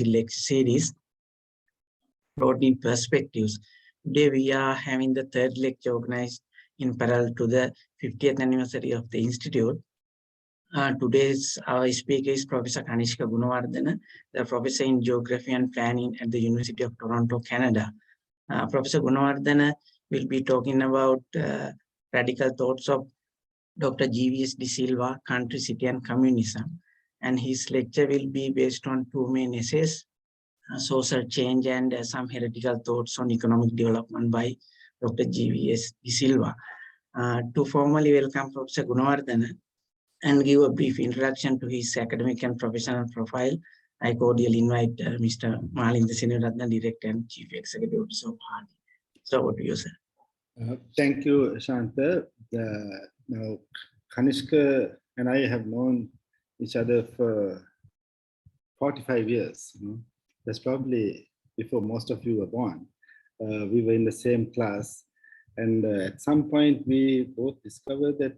lecture series, Broadening Perspectives. Today we are having the third lecture organized in parallel to the 50th anniversary of the Institute. Today's our speaker is Professor Kanishka Goonewardena, the Professor in Geography and Planning at the University of Toronto, Canada. Professor Goonewardena will be talking about radical thoughts of Dr. G.V.S. de Silva, Country, City and Communism. And his lecture will be based on two main essays, Social Change and some heretical thoughts on economic development by Dr. G.V.S. de Silva. To formally welcome Professor Goonewardena and give a brief introduction to his academic and professional profile, I cordially invite Mr. Malinda Seniratna, Director and Chief Executive Officer of HARTI. So over to you, sir. Thank you, Shanta. Now, Kanishka and I have known each other for 45 years. That's probably before most of you were born. We were in the same class. And at some point, we both discovered that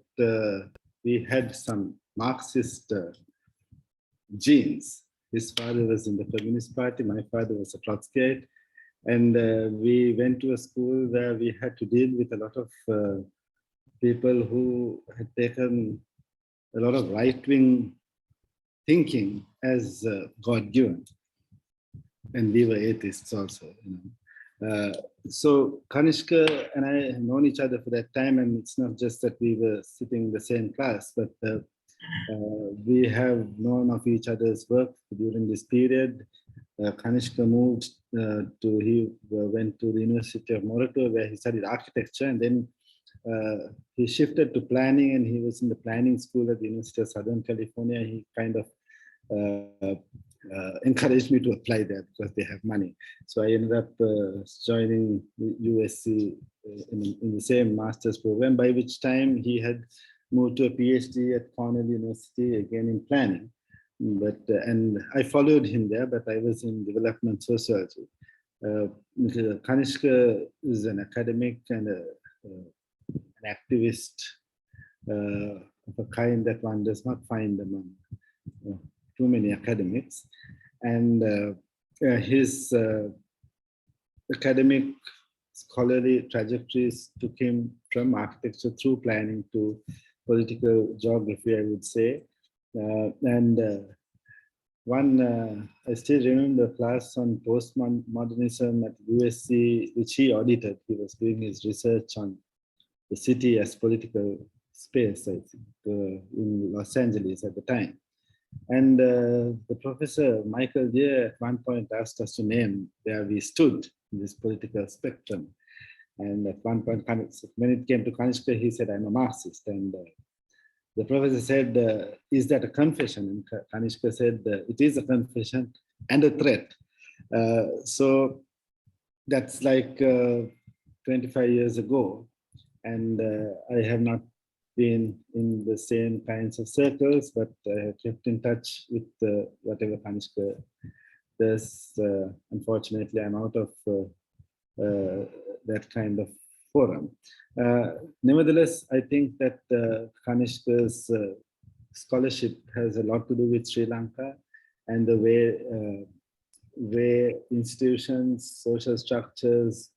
we had some Marxist genes. His father was in the Communist Party. My father was a Trotskyite. And we went to a school where we had to deal with a lot of people who had taken a lot of right-wing thinking as God-given. And we were atheists also. So Kanishka and I have known each other for that time, and it's not just that we were sitting in the same class, but we have known of each other's work during this period. Kanishka went to the University of Morocco, where he studied architecture, and then he shifted to planning, and he was in the planning school at the University of Southern California. He kind of encouraged me to apply there because they have money. So I ended up joining the USC in the same master's program, by which time he had moved to a PhD at Cornell University, again in planning. But and I followed him there, but I was in development sociology. Kanishka is an academic and an activist of a kind that one does not find among too many academics. And his academic scholarly trajectories took him from architecture through planning to political geography, I would say. I still remember a class on postmodernism at USC, which he audited. He was doing his research on the city as political space, I think, in Los Angeles at the time. And the professor, Michael Deere, at one point asked us to name where we stood in this political spectrum. And at one point, when it came to Kanishka, he said, "I'm a Marxist." And the professor said, "Is that a confession?" And Kanishka said, "It is a confession and a threat." So that's like 25 years ago. And I have not been in the same kinds of circles, but I have kept in touch with whatever Kanishka does. Unfortunately, I'm out of that kind of forum. Nevertheless, I think that Kanishka's scholarship has a lot to do with Sri Lanka and the way institutions, social structures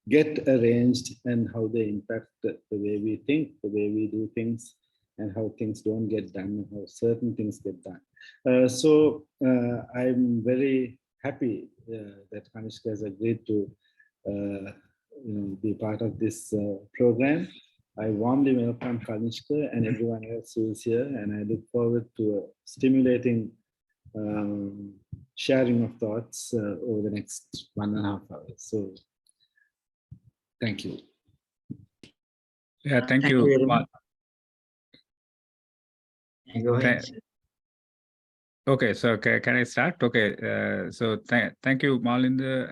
get arranged and how they impact the way we think, the way we do things, and how things don't get done, how certain things get done. So I'm very happy that Kanishka has agreed to be part of this program. I warmly welcome Kanishka and everyone else who is here, and I look forward to a stimulating sharing of thoughts over the next 1.5 hours. So, thank you. Yeah, thank you. Very much. Go ahead. Okay, so can I start? Okay, so thank you, Malinda,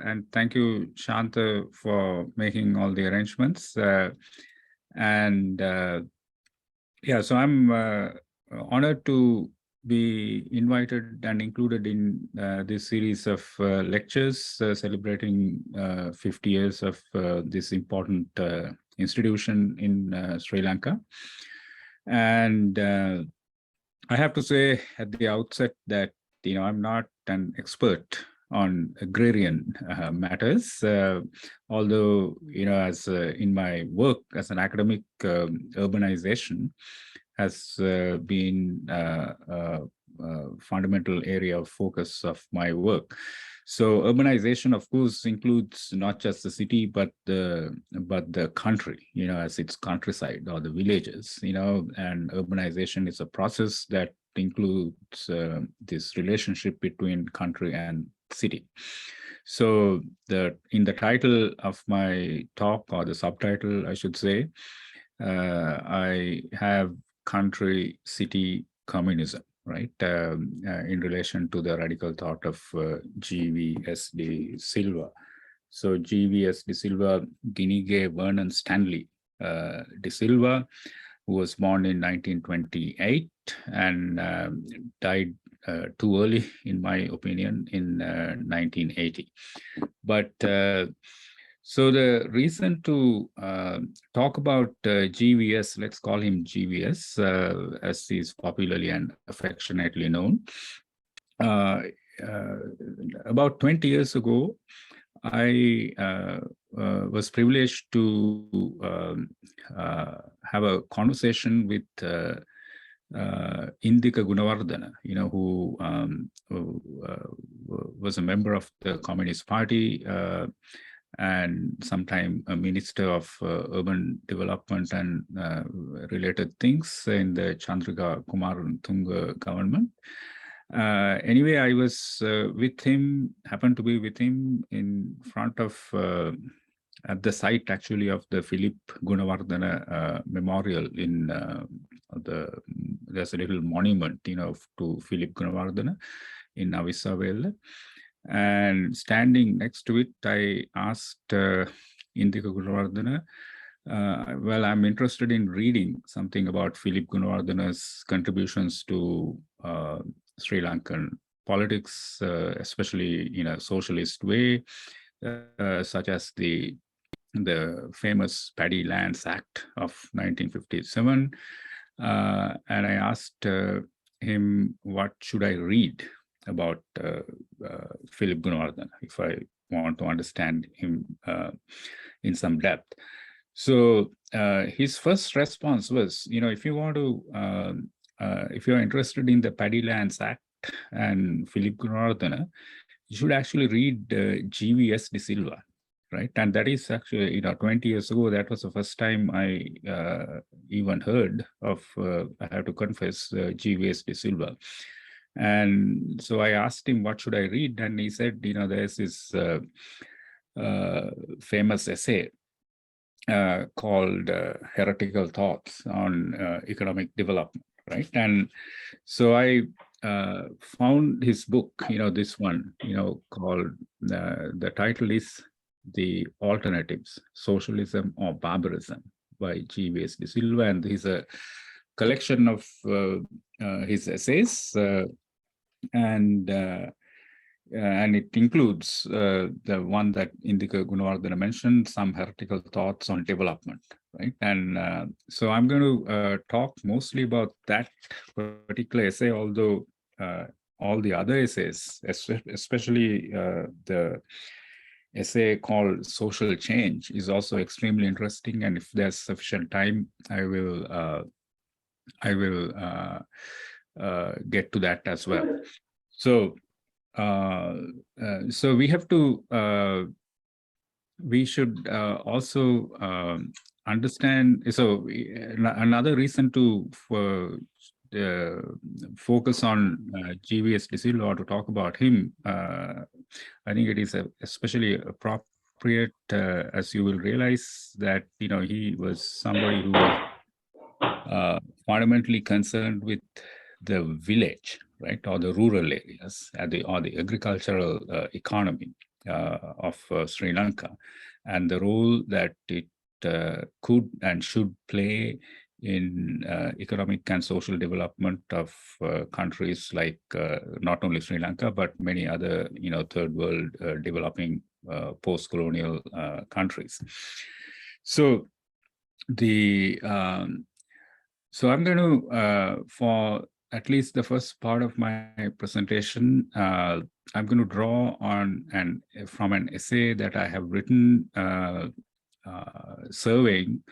and thank you, Shanta, for making all the arrangements. Yeah, so I'm honored to be invited and included in this series of lectures celebrating 50 years of this important institution in Sri Lanka. And I have to say at the outset that I'm not an expert on agrarian matters, although, as in my work as an academic, urbanization has been fundamental area of focus of my work. So urbanization, of course, includes not just the city, but the country, as its countryside or the villages, and urbanization is a process that includes this relationship between country and city. So in the title of my talk, or the subtitle, I should say, I have country, city, communism, right? In relation to the radical thought of G.V.S. de Silva. So G.V.S. de Silva, Ginige Vernon Stanley de Silva, who was born in 1928 and died too early, in my opinion, in 1980. But so the reason to talk about GVS, let's call him GVS, as he's popularly and affectionately known. About 20 years ago, I was privileged to have a conversation with Kanishka Goonewardena, who was a member of the Communist Party, and sometime a minister of urban development and related things in the Chandrika Kumar-Tunga government. Anyway, I was with him, happened to be with him in front of, at the site actually of the Philip Goonewardena memorial in there's a little monument, to Philip Goonewardena in Avisavela. And standing next to it, I asked Kanishka Goonewardena, well, I'm interested in reading something about Philip Goonewardena's contributions to Sri Lankan politics, especially in a socialist way, such as the famous Paddy Lands Act of 1957. And I asked him, what should I read about Philip Goonewardena if I want to understand him in some depth. So his first response was, if you want to, if you're interested in the Paddy Lands Act and Philip Goonewardena, you should actually read G.V.S. de Silva, right? And that is actually, 20 years ago, that was the first time I even heard of, I have to confess, G.V.S. de Silva. And so I asked him, what should I read? And he said, there's this famous essay called Heretical Thoughts on Economic Development, right? And so I found his book, this one, called, the title is The Alternatives, Socialism or Barbarism by G.V.S. de Silva. And he's a collection of his essays, and it includes the one that Kanishka Goonewardena mentioned, some heretical thoughts on development, right? And so I'm going to talk mostly about that particular essay, although all the other essays, especially the essay called Social Change, is also extremely interesting. And if there's sufficient time, I will get to that as well. So, so we have to, we should also understand. So another reason to focus on G.V.S. de Silva, or to talk about him, I think it is especially appropriate, as you will realize, that he was somebody who was fundamentally concerned with the village, right, or the rural areas, or the agricultural economy of Sri Lanka, and the role that it could and should play in economic and social development of countries like not only Sri Lanka, but many other, third world developing post-colonial countries. So the so I'm going to, at least the first part of my presentation, I'm going to draw on from an essay that I have written surveying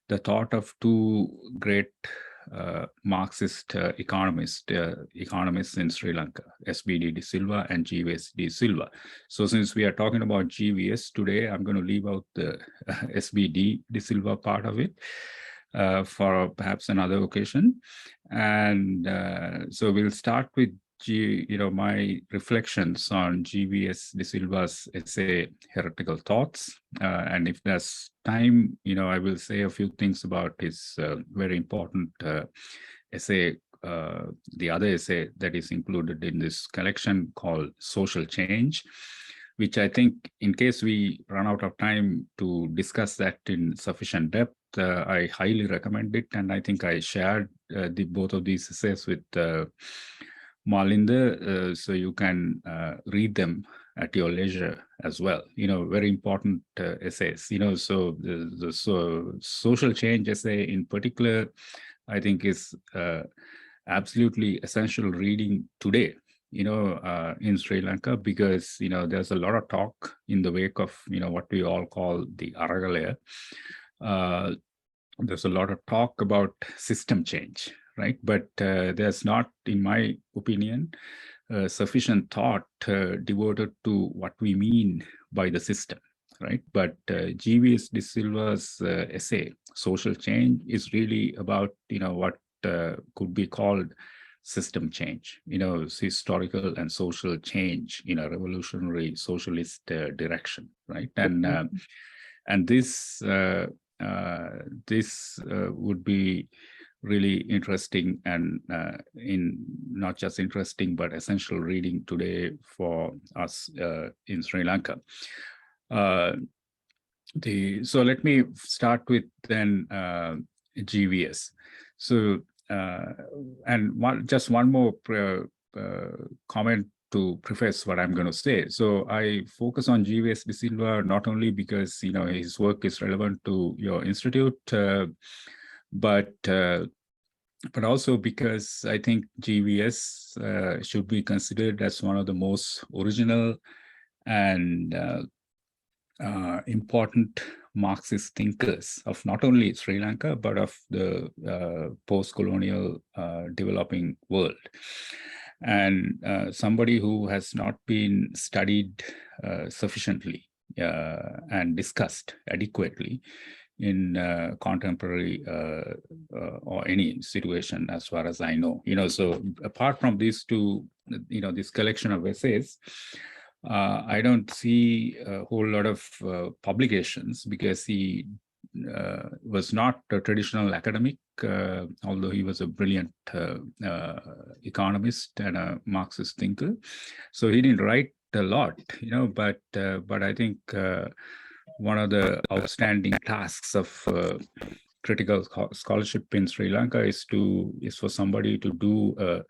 the thought of two great Marxist economists in Sri Lanka, SBD de Silva and GVS de Silva. So since we are talking about GVS today, I'm going to leave out the SBD de Silva part of it for perhaps another occasion. And so we'll start with my reflections on GVS de Silva's essay, Heretical Thoughts. And if there's time, I will say a few things about his very important essay, the other essay that is included in this collection called Social Change, which I think in case we run out of time to discuss that in sufficient depth, I highly recommend it. And I think I shared both of these essays with Marlinda, so you can read them at your leisure as well. Very important essays. So the social change essay in particular, I think is absolutely essential reading today. In Sri Lanka, because there's a lot of talk in the wake of what we all call the Aragalaya. There's a lot of talk about system change, right? But there's not, in my opinion, sufficient thought devoted to what we mean by the system, right? But GVS de Silva's essay, Social Change, is really about what could be called system change, historical and social change in a revolutionary socialist direction, right? And this would be really interesting and in not just interesting but essential reading today for us in Sri Lanka. So let me start with then GVS. So and just one more comment to preface what I'm going to say. So I focus on GVS de Silva not only because his work is relevant to your institute, but also because I think GVS should be considered as one of the most original and important Marxist thinkers of not only Sri Lanka, but of the post-colonial developing world. And somebody who has not been studied sufficiently and discussed adequately in contemporary or any situation, as far as I know. So apart from these two, this collection of essays, I don't see a whole lot of publications because he was not a traditional academic, although he was a brilliant economist and a Marxist thinker. So he didn't write a lot, but I think one of the outstanding tasks of critical scholarship in Sri Lanka is for somebody to do a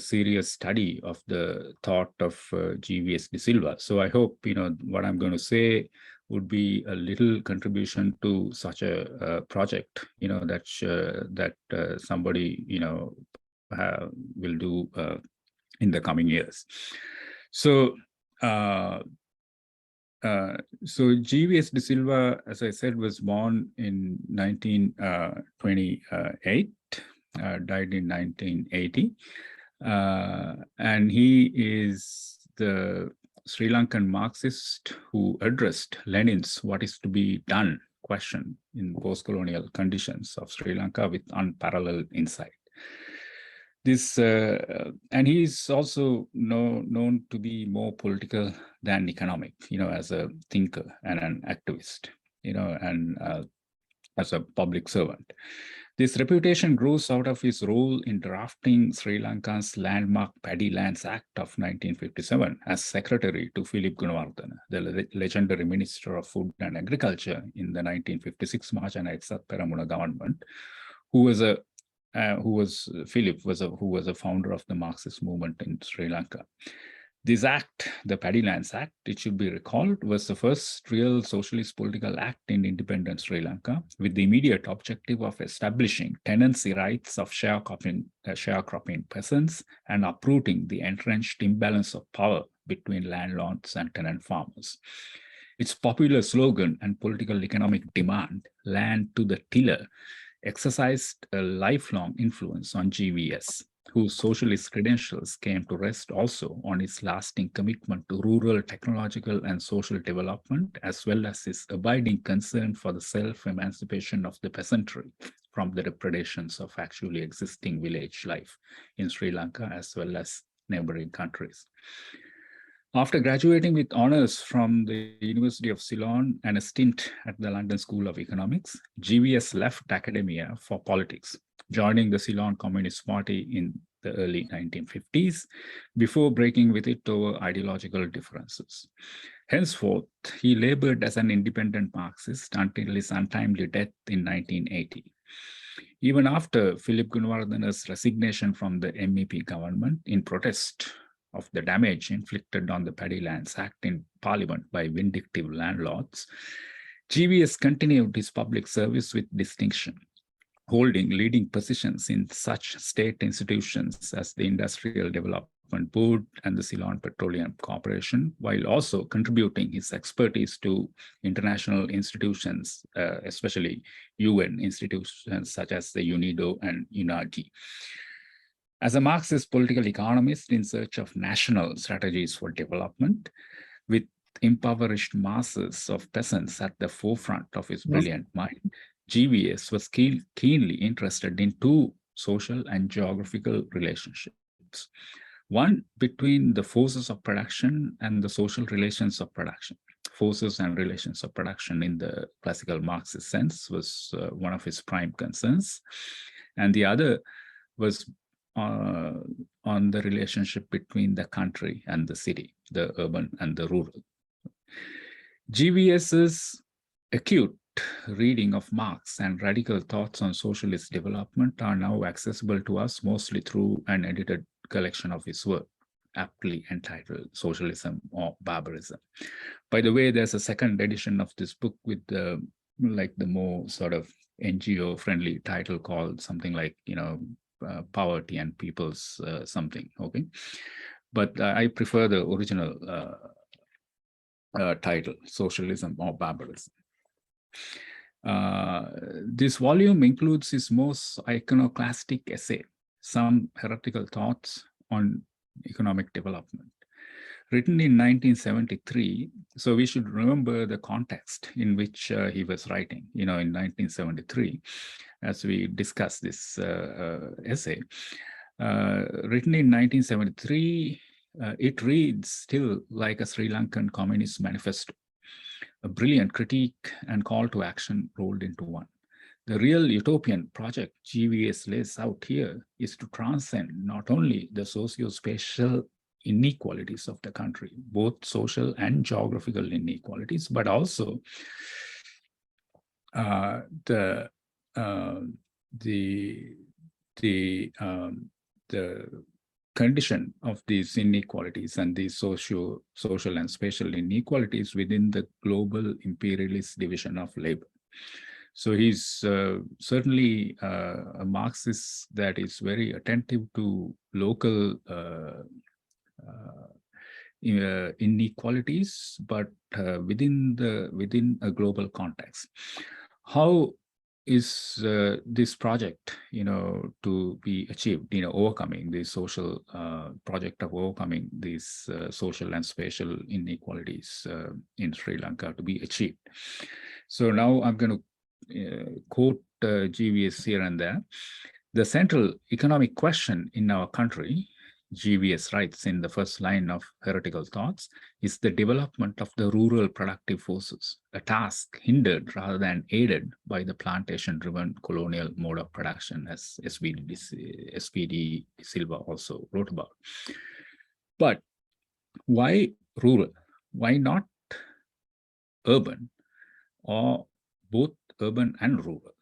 serious study of the thought of GVS de Silva. So I hope what I'm going to say would be a little contribution to such a project, that somebody will do in the coming years. So GVS de Silva, as I said, was born in 1928, died in 1980. And he is the Sri Lankan Marxist who addressed Lenin's "what is to be done" question in post-colonial conditions of Sri Lanka with unparalleled insight. And he's also known to be more political than economic, as a thinker and an activist, and as a public servant. This reputation grows out of his role in drafting Sri Lanka's landmark Paddy Lands Act of 1957 as secretary to Philip Goonewardena, the legendary Minister of Food and Agriculture in the 1956 Mahajana Peramuna government, who was a founder of the Marxist movement in Sri Lanka. This act, the Paddy Lands Act, it should be recalled, was the first real socialist political act in independent Sri Lanka, with the immediate objective of establishing tenancy rights of sharecropping peasants and uprooting the entrenched imbalance of power between landlords and tenant farmers. Its popular slogan and political economic demand, land to the tiller, exercised a lifelong influence on GVS, whose socialist credentials came to rest also on his lasting commitment to rural technological and social development, as well as his abiding concern for the self-emancipation of the peasantry from the depredations of actually existing village life in Sri Lanka, as well as neighboring countries. After graduating with honors from the University of Ceylon and a stint at the London School of Economics, GVS left academia for politics, joining the Ceylon Communist Party in the early 1950s, before breaking with it over ideological differences. Henceforth, he labored as an independent Marxist until his untimely death in 1980. Even after Philip Goonewardena resignation from the MEP government in protest of the damage inflicted on the Paddy Lands Act in Parliament by vindictive landlords, GVS continued his public service with distinction, holding leading positions in such state institutions as the Industrial Development Board and the Ceylon Petroleum Corporation, while also contributing his expertise to international institutions, especially UN institutions such as the UNIDO and UNAGI. As a Marxist political economist in search of national strategies for development, with impoverished masses of peasants at the forefront of his brilliant mind, GVS was keenly interested in two social and geographical relationships. One between the forces of production and the social relations of production. Forces and relations of production in the classical Marxist sense was one of his prime concerns. And the other was on the relationship between the country and the city, the urban and the rural. GVS's acute reading of Marx and radical thoughts on socialist development are now accessible to us mostly through an edited collection of his work, aptly entitled Socialism or Barbarism. By the way, there's a second edition of this book with the more sort of NGO-friendly title called something like, Poverty and People's something, okay? But I prefer the original title, Socialism or Barbarism. This volume includes his most iconoclastic essay, Some Heretical Thoughts on Economic Development, written in 1973. So we should remember the context in which he was writing, in 1973, as we discuss this essay. Written in 1973, it reads still like a Sri Lankan Communist manifesto, a brilliant critique and call to action rolled into one. The real utopian project GVS lays out here is to transcend not only the socio-spatial inequalities of the country, both social and geographical inequalities, but also the condition of these inequalities and these social and spatial inequalities within the global imperialist division of labor. So he's certainly a Marxist that is very attentive to local inequalities, but within a global context. How is this project, to be achieved, overcoming the social project of overcoming these social and spatial inequalities in Sri Lanka to be achieved? So now I'm going to quote GVS here and there. The central economic question in our country, GVS writes in the first line of Heretical Thoughts, is the development of the rural productive forces, a task hindered rather than aided by the plantation-driven colonial mode of production, as SPD Silva also wrote about. But why rural? Why not urban, or both urban and rural?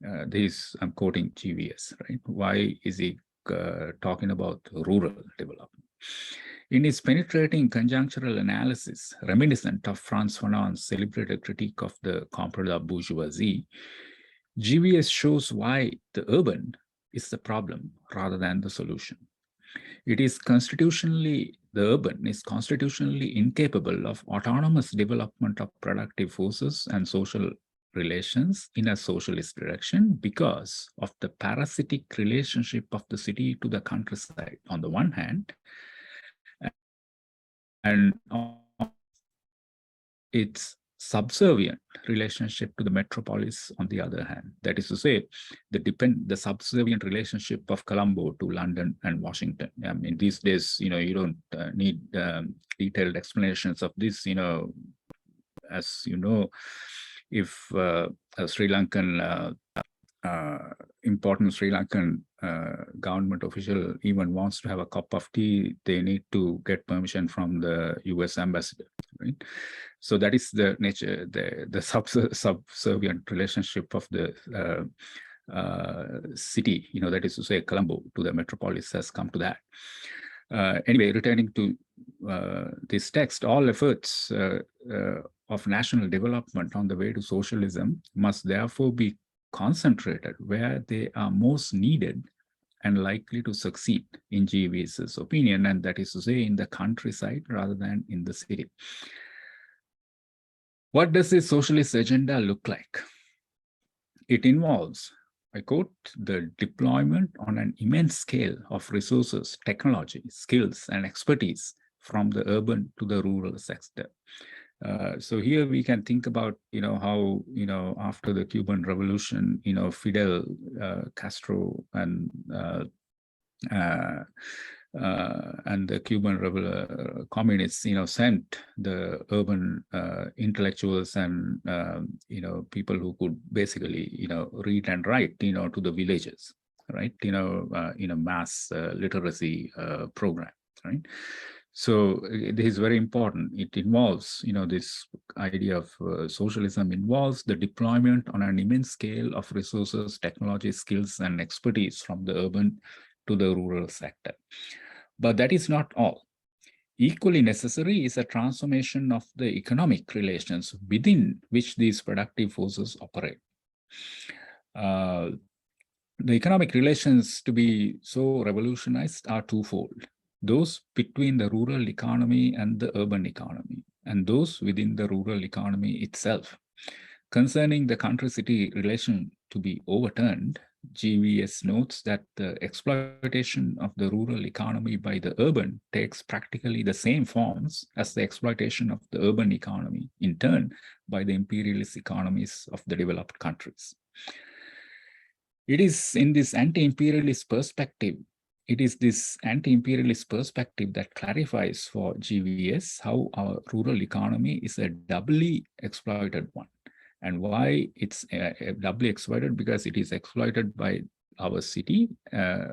I'm quoting GVS, right? Why is he talking about rural development? In his penetrating conjunctural analysis, reminiscent of Frantz Fanon's celebrated critique of the comprador bourgeoisie, GVS shows why the urban is the problem rather than the solution. The urban is constitutionally incapable of autonomous development of productive forces and social relations in a socialist direction because of the parasitic relationship of the city to the countryside on the one hand, and its subservient relationship to the metropolis on the other hand. That is to say, the subservient relationship of Colombo to London and Washington. I mean, these days, you don't need detailed explanations of this. As you know, if a Sri Lankan important Sri Lankan government official even wants to have a cup of tea, they need to get permission from the US ambassador, right? So that is the nature, the subservient relationship of the city, that is to say Colombo to the metropolis has come to that. Anyway, returning to this text, all efforts of national development on the way to socialism must therefore be concentrated where they are most needed and likely to succeed, in GVS's opinion, and that is to say in the countryside rather than in the city. What does this socialist agenda look like? It involves, I quote, the deployment on an immense scale of resources, technology, skills, and expertise from the urban to the rural sector. So here we can think about, how, after the Cuban Revolution, Fidel Castro and the Cuban communists, sent the urban intellectuals and, people who could basically, read and write, to the villages, right? In a mass literacy program, right? So this is very important. It involves, this idea of socialism involves the deployment on an immense scale of resources, technology, skills, and expertise from the urban to the rural sector. But that is not all. Equally necessary is a transformation of the economic relations within which these productive forces operate. The economic relations to be so revolutionized are twofold: those between the rural economy and the urban economy, and those within the rural economy itself. Concerning the country-city relation to be overturned, GVS notes that the exploitation of the rural economy by the urban takes practically the same forms as the exploitation of the urban economy, in turn, by the imperialist economies of the developed countries. It is this anti-imperialist perspective that clarifies for GVS how our rural economy is a doubly exploited one. And why it's doubly exploited? Because it is exploited by our city,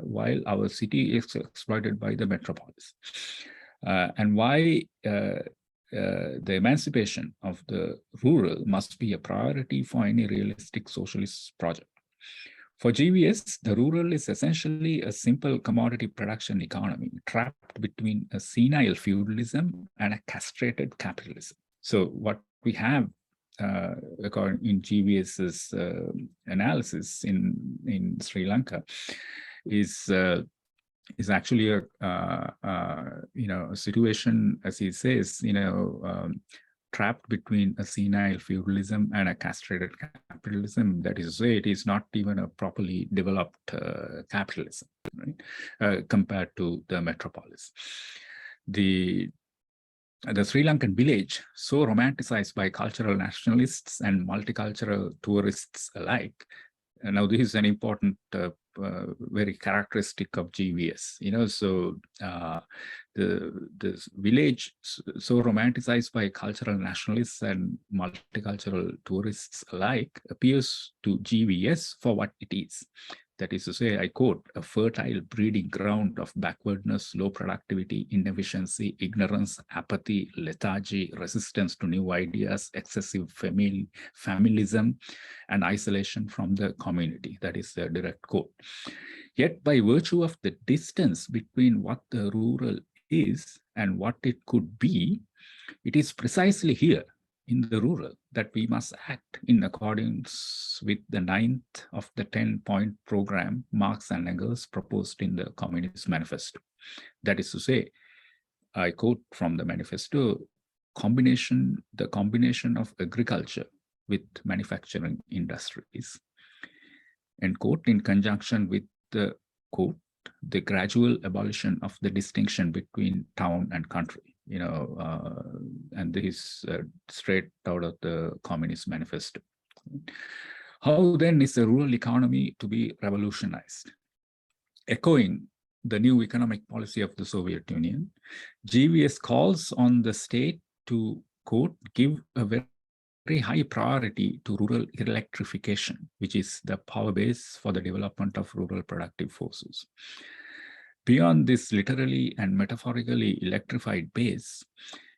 while our city is exploited by the metropolis. And why the emancipation of the rural must be a priority for any realistic socialist project. For GVS, the rural is essentially a simple commodity production economy trapped between a senile feudalism and a castrated capitalism. So what we have according in GVS's analysis in Sri Lanka is actually a situation, as he says, trapped between a senile feudalism and a castrated capitalism. That is to say, it is not even a properly developed capitalism, right? Compared to the metropolis. The Sri Lankan village, so romanticized by cultural nationalists and multicultural tourists alike. And now this is an important, very characteristic of GVS. So the village, so romanticized by cultural nationalists and multicultural tourists alike, appears to GVS for what it is. That is to say, I quote, a fertile breeding ground of backwardness, low productivity, inefficiency, ignorance, apathy, lethargy, resistance to new ideas, excessive familism, and isolation from the community. That is the direct quote. Yet by virtue of the distance between what the rural is and what it could be, it is precisely here in the rural that we must act in accordance with the 9th of the 10-point program Marx and Engels proposed in the Communist Manifesto. That is to say, I quote from the manifesto, the combination of agriculture with manufacturing industries, end quote, in conjunction with the quote, the gradual abolition of the distinction between town and country, and this is straight out of the Communist Manifesto. How then is the rural economy to be revolutionized? Echoing the new economic policy of the Soviet Union, GVS calls on the state to, quote, give a very high priority to rural electrification, which is the power base for the development of rural productive forces. Beyond this literally and metaphorically electrified base,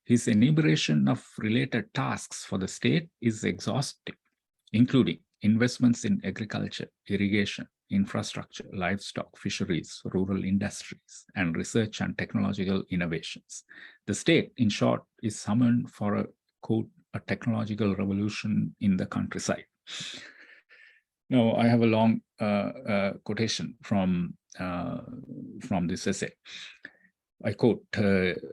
his enumeration of related tasks for the state is exhaustive, including investments in agriculture, irrigation, infrastructure, livestock, fisheries, rural industries, and research and technological innovations. The state, in short, is summoned for a, quote, a technological revolution in the countryside. Now, I have a long quotation from this essay. I quote,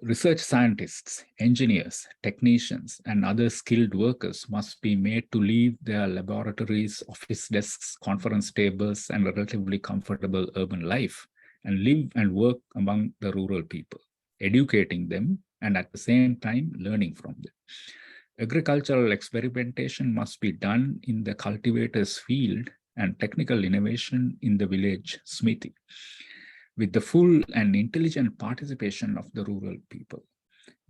research scientists, engineers, technicians, and other skilled workers must be made to leave their laboratories, office desks, conference tables, and a relatively comfortable urban life and live and work among the rural people, educating them and at the same time learning from them. Agricultural experimentation must be done in the cultivator's field and technical innovation in the village smithy, with the full and intelligent participation of the rural people.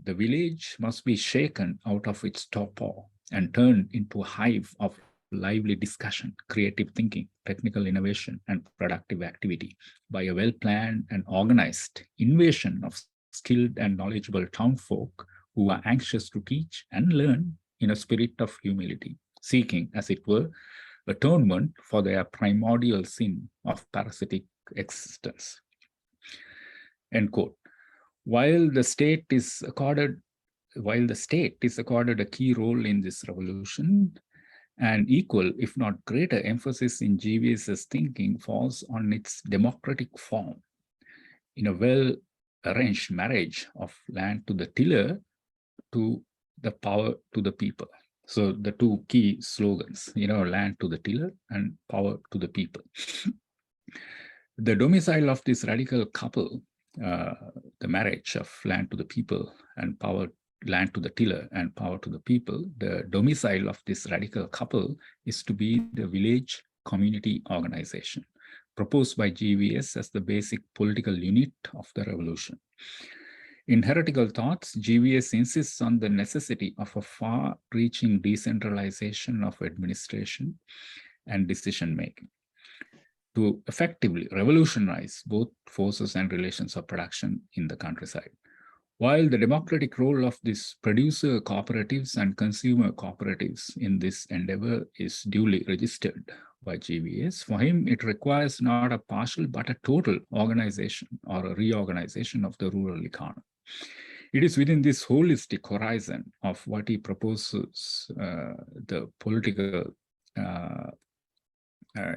The village must be shaken out of its torpor and turned into a hive of lively discussion, creative thinking, technical innovation, and productive activity by a well-planned and organized invasion of skilled and knowledgeable townfolk who are anxious to teach and learn in a spirit of humility, seeking, as it were, atonement for their primordial sin of parasitic existence. End quote. While the state is accorded a key role in this revolution, an equal, if not greater, emphasis in GVS's thinking falls on its democratic form in a well-arranged marriage of land to the tiller to the power to the people. So the two key slogans, land to the tiller and power to the people. The domicile of this radical couple, the marriage of land to the people and power, land to the tiller and power to the people, the domicile of this radical couple is to be the village community organization, proposed by GVS as the basic political unit of the revolution. In Heretical Thoughts, GVS insists on the necessity of a far-reaching decentralization of administration and decision-making to effectively revolutionize both forces and relations of production in the countryside. While the democratic role of these producer cooperatives and consumer cooperatives in this endeavor is duly registered by GVS, for him it requires not a partial but a total organization or a reorganization of the rural economy. It is within this holistic horizon of what he proposes the political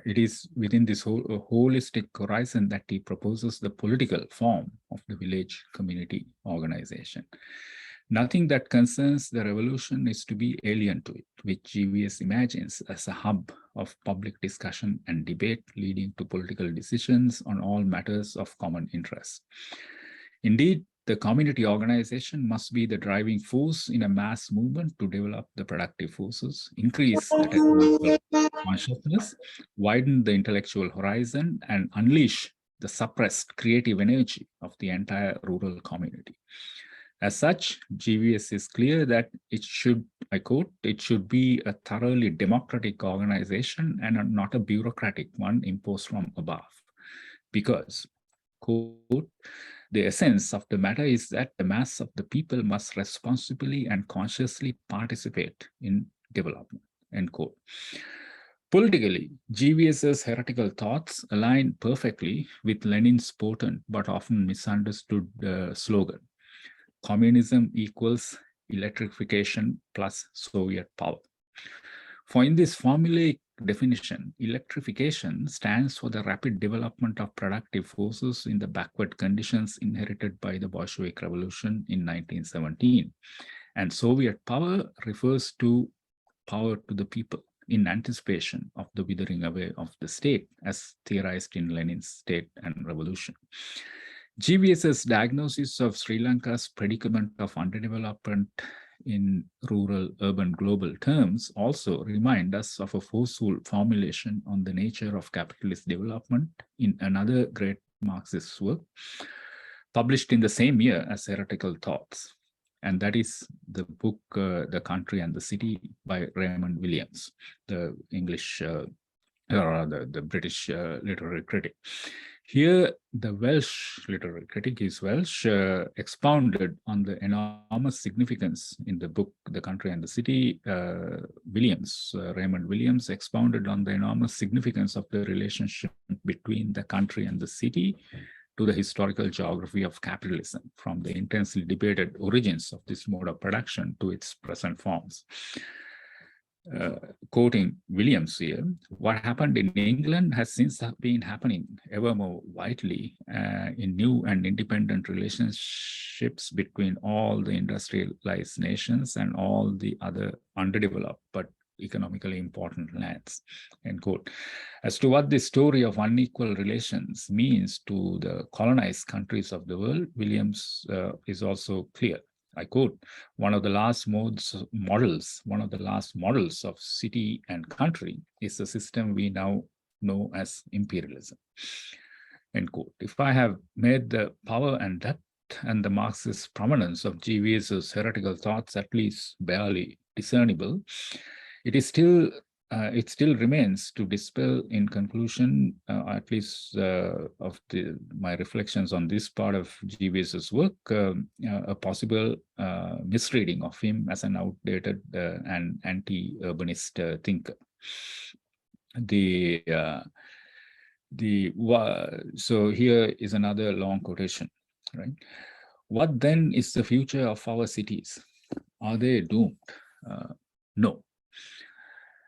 it is within this holistic horizon that he proposes the political form of the village community organization. Nothing that concerns the revolution is to be alien to it, which GVS imagines as a hub of public discussion and debate leading to political decisions on all matters of common interest. Indeed, the community organization must be the driving force in a mass movement to develop the productive forces, increase the technological consciousness, widen the intellectual horizon, and unleash the suppressed creative energy of the entire rural community. As such, GVS is clear that it should, I quote, it should be a thoroughly democratic organization and not a bureaucratic one imposed from above. Because, quote, the essence of the matter is that the mass of the people must responsibly and consciously participate in development, end quote. Politically, GVS's heretical thoughts align perfectly with Lenin's potent but often misunderstood slogan, communism equals electrification plus Soviet power. For in this formulaic definition, electrification stands for the rapid development of productive forces in the backward conditions inherited by the Bolshevik Revolution in 1917. And Soviet power refers to power to the people in anticipation of the withering away of the state, as theorized in Lenin's State and Revolution. GVS's diagnosis of Sri Lanka's predicament of underdevelopment in rural urban global terms also remind us of a forceful formulation on the nature of capitalist development in another great Marxist work, published in the same year as Heretical Thoughts. And that is the book, The Country and the City by Raymond Williams, the English, or rather the British literary critic. Here, the Welsh literary critic is Welsh, expounded on the enormous significance in the book, The Country and the City. Raymond Williams expounded on the enormous significance of the relationship between the country and the city to the historical geography of capitalism, from the intensely debated origins of this mode of production to its present forms. Quoting Williams here, what happened in England has since been happening ever more widely in new and independent relationships between all the industrialized nations and all the other underdeveloped but economically important lands, end quote. As to what this story of unequal relations means to the colonized countries of the world, Williams is also clear. I quote, one of the last models of city and country is the system we now know as imperialism, end quote. If I have made the power and depth and the Marxist prominence of GVS's heretical thoughts at least barely discernible, it still remains to dispel in conclusion, at least of my reflections on this part of GVS's work, a possible misreading of him as an outdated and anti-urbanist thinker. So here is another long quotation, right? What then is the future of our cities? Are they doomed? No.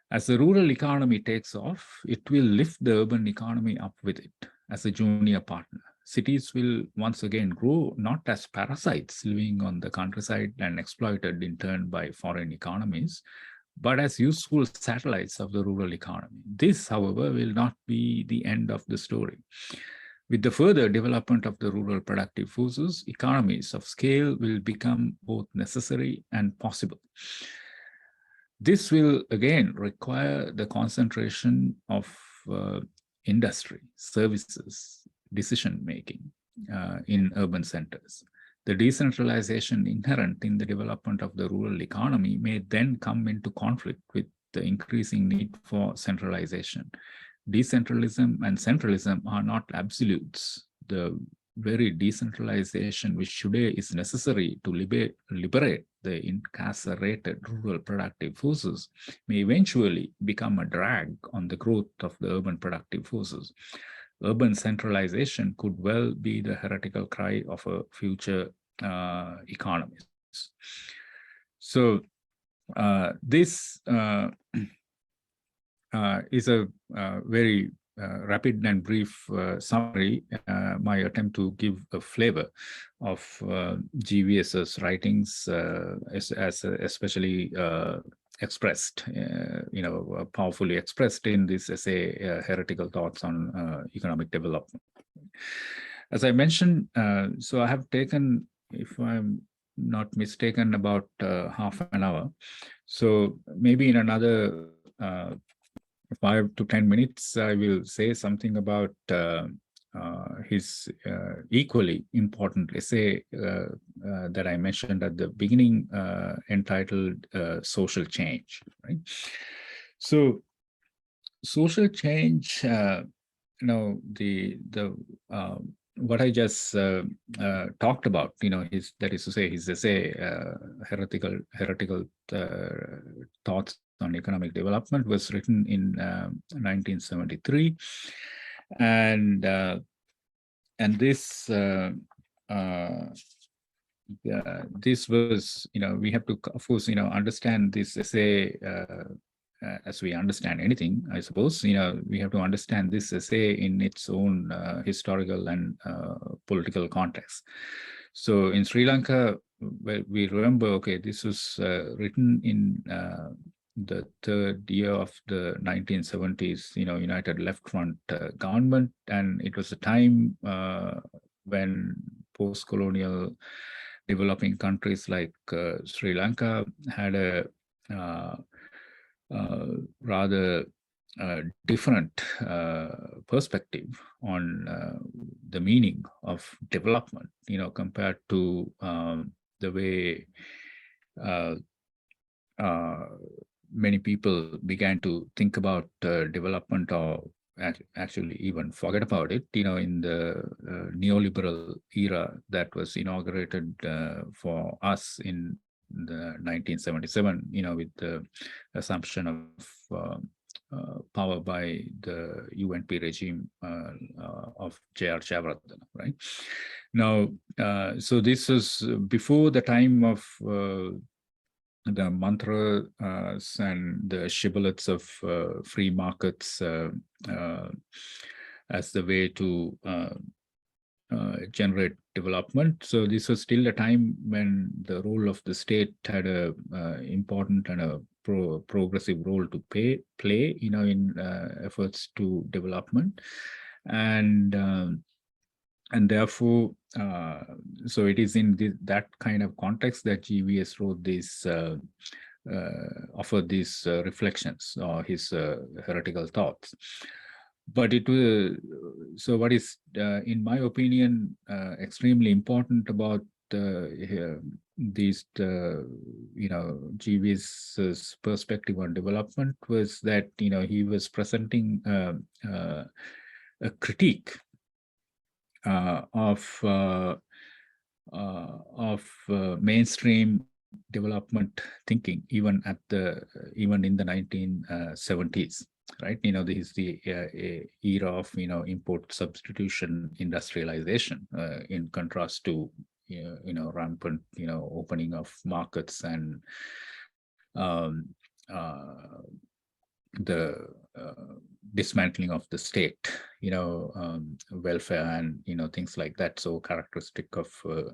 As the rural economy takes off, it will lift the urban economy up with it as a junior partner. Cities will once again grow not as parasites living on the countryside and exploited in turn by foreign economies, but as useful satellites of the rural economy. This, however, will not be the end of the story. With the further development of the rural productive forces, economies of scale will become both necessary and possible. This will again require the concentration of industry, services, decision-making in urban centers. The decentralization inherent in the development of the rural economy may then come into conflict with the increasing need for centralization. Decentralism and centralism are not absolutes. The very decentralization which today is necessary to liberate the incarcerated rural productive forces may eventually become a drag on the growth of the urban productive forces. Urban centralization could well be the heretical cry of a future economist. So this is a very rapid and brief summary, my attempt to give a flavor of GVS's writings, especially expressed, powerfully expressed in this essay, Heretical Thoughts on Economic Development. As I mentioned, so I have taken, if I'm not mistaken, about half an hour. So maybe in another 5 to 10 minutes, I will say something about his equally important essay that I mentioned at the beginning, entitled Social Change. Right? So, social change, what I just talked about, that is to say, his essay, heretical thoughts on Economic Development was written in 1973, and this this was, we have to, of course, understand this essay as we understand anything, I suppose. We have to understand this essay in its own historical and political context. So in Sri Lanka, well, we remember, okay, this was written in the third year of the 1970s, United Left Front government, and it was a time when post-colonial developing countries like Sri Lanka had a rather different perspective on the meaning of development, compared to the way many people began to think about development, or actually even forget about it, in the neoliberal era that was inaugurated for us in the 1977, with the assumption of power by the UNP regime of J.R. Jayawardena, right? Now, so this was before the time of the mantras and the shibboleths of free markets as the way to generate development. So this was still a time when the role of the state had a important and a progressive role to play, in efforts to development, and therefore, so it is in that kind of context that GVS wrote this, offered these reflections or his heretical thoughts. But it was, so what is, in my opinion, extremely important about these, GVS's perspective on development was that, he was presenting a critique of mainstream development thinking, even in the 1970s, right? This is the era of import substitution industrialization, in contrast to rampant opening of markets and the dismantling of the state, welfare and things like that, so characteristic of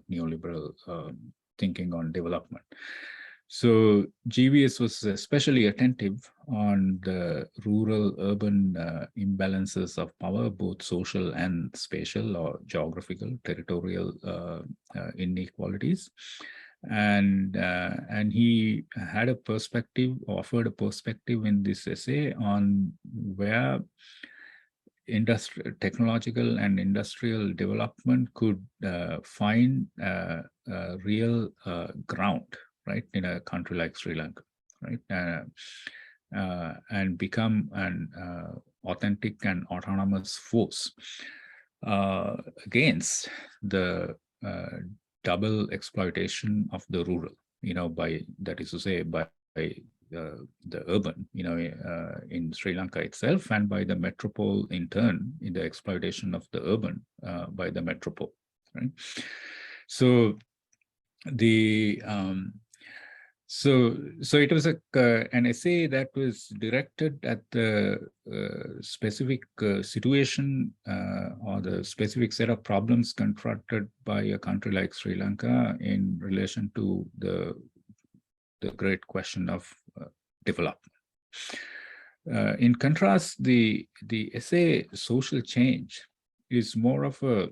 neoliberal thinking on development. So GVS was especially attentive on the rural-urban imbalances of power, both social and spatial or geographical, territorial inequalities. And he had a perspective, offered a perspective in this essay on where technological and industrial development could find real ground, right, in a country like Sri Lanka, right, and become an authentic and autonomous force against the double exploitation of the rural, by, that is to say, by the urban, in Sri Lanka itself, and by the metropole in turn, in the exploitation of the urban by the metropole, right? So the so it was an essay that was directed at the specific situation or the specific set of problems confronted by a country like Sri Lanka in relation to the great question of development. In contrast, the essay "Social Change" is more of a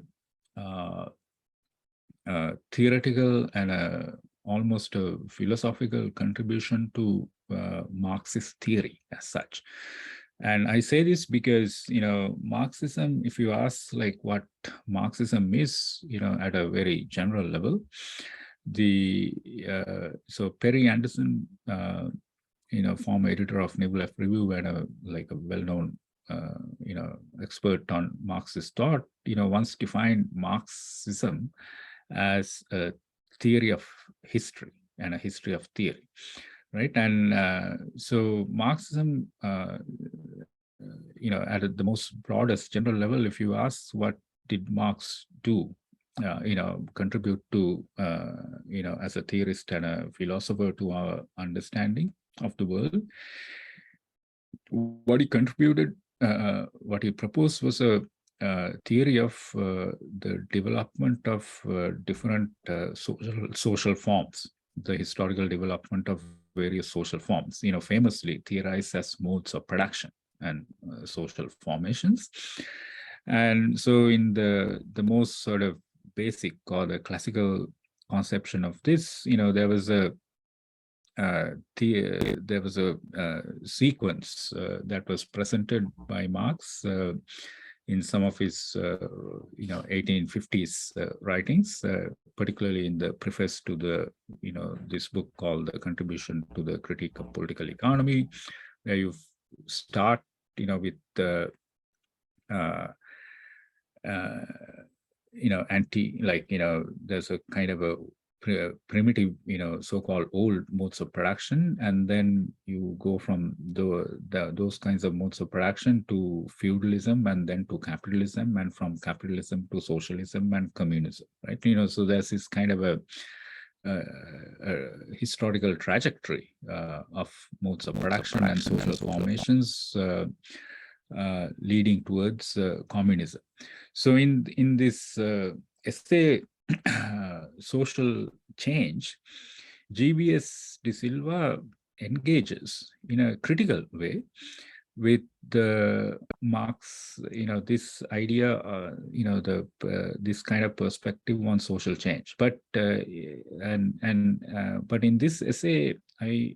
theoretical and almost a philosophical contribution to Marxist theory as such. And I say this because, Marxism, if you ask like what Marxism is, at a very general level, so Perry Anderson, former editor of New Left Review and a well-known, expert on Marxist thought, once defined Marxism as a theory of history and a history of theory. right? And so Marxism, at the most broadest general level, if you ask what did Marx do, contribute to, as a theorist and a philosopher to our understanding of the world, what he contributed, what he proposed was a theory of the development of different social forms, the historical development of various social forms, famously theorized as modes of production and social formations. And so in the most sort of basic or the classical conception of this, there was a sequence that was presented by Marx in some of his 1850s writings, particularly in the preface to the this book called The Contribution to the Critique of Political Economy, where you start with the there's a kind of a primitive, so-called old modes of production, and then you go from those kinds of modes of production to feudalism, and then to capitalism, and from capitalism to socialism and communism, right? So there's this kind of a historical trajectory of modes of production and social formations leading towards communism. So in this essay, Social Change, GBS de Silva engages in a critical way with the Marx, this idea, this kind of perspective on social change. But but in this essay, I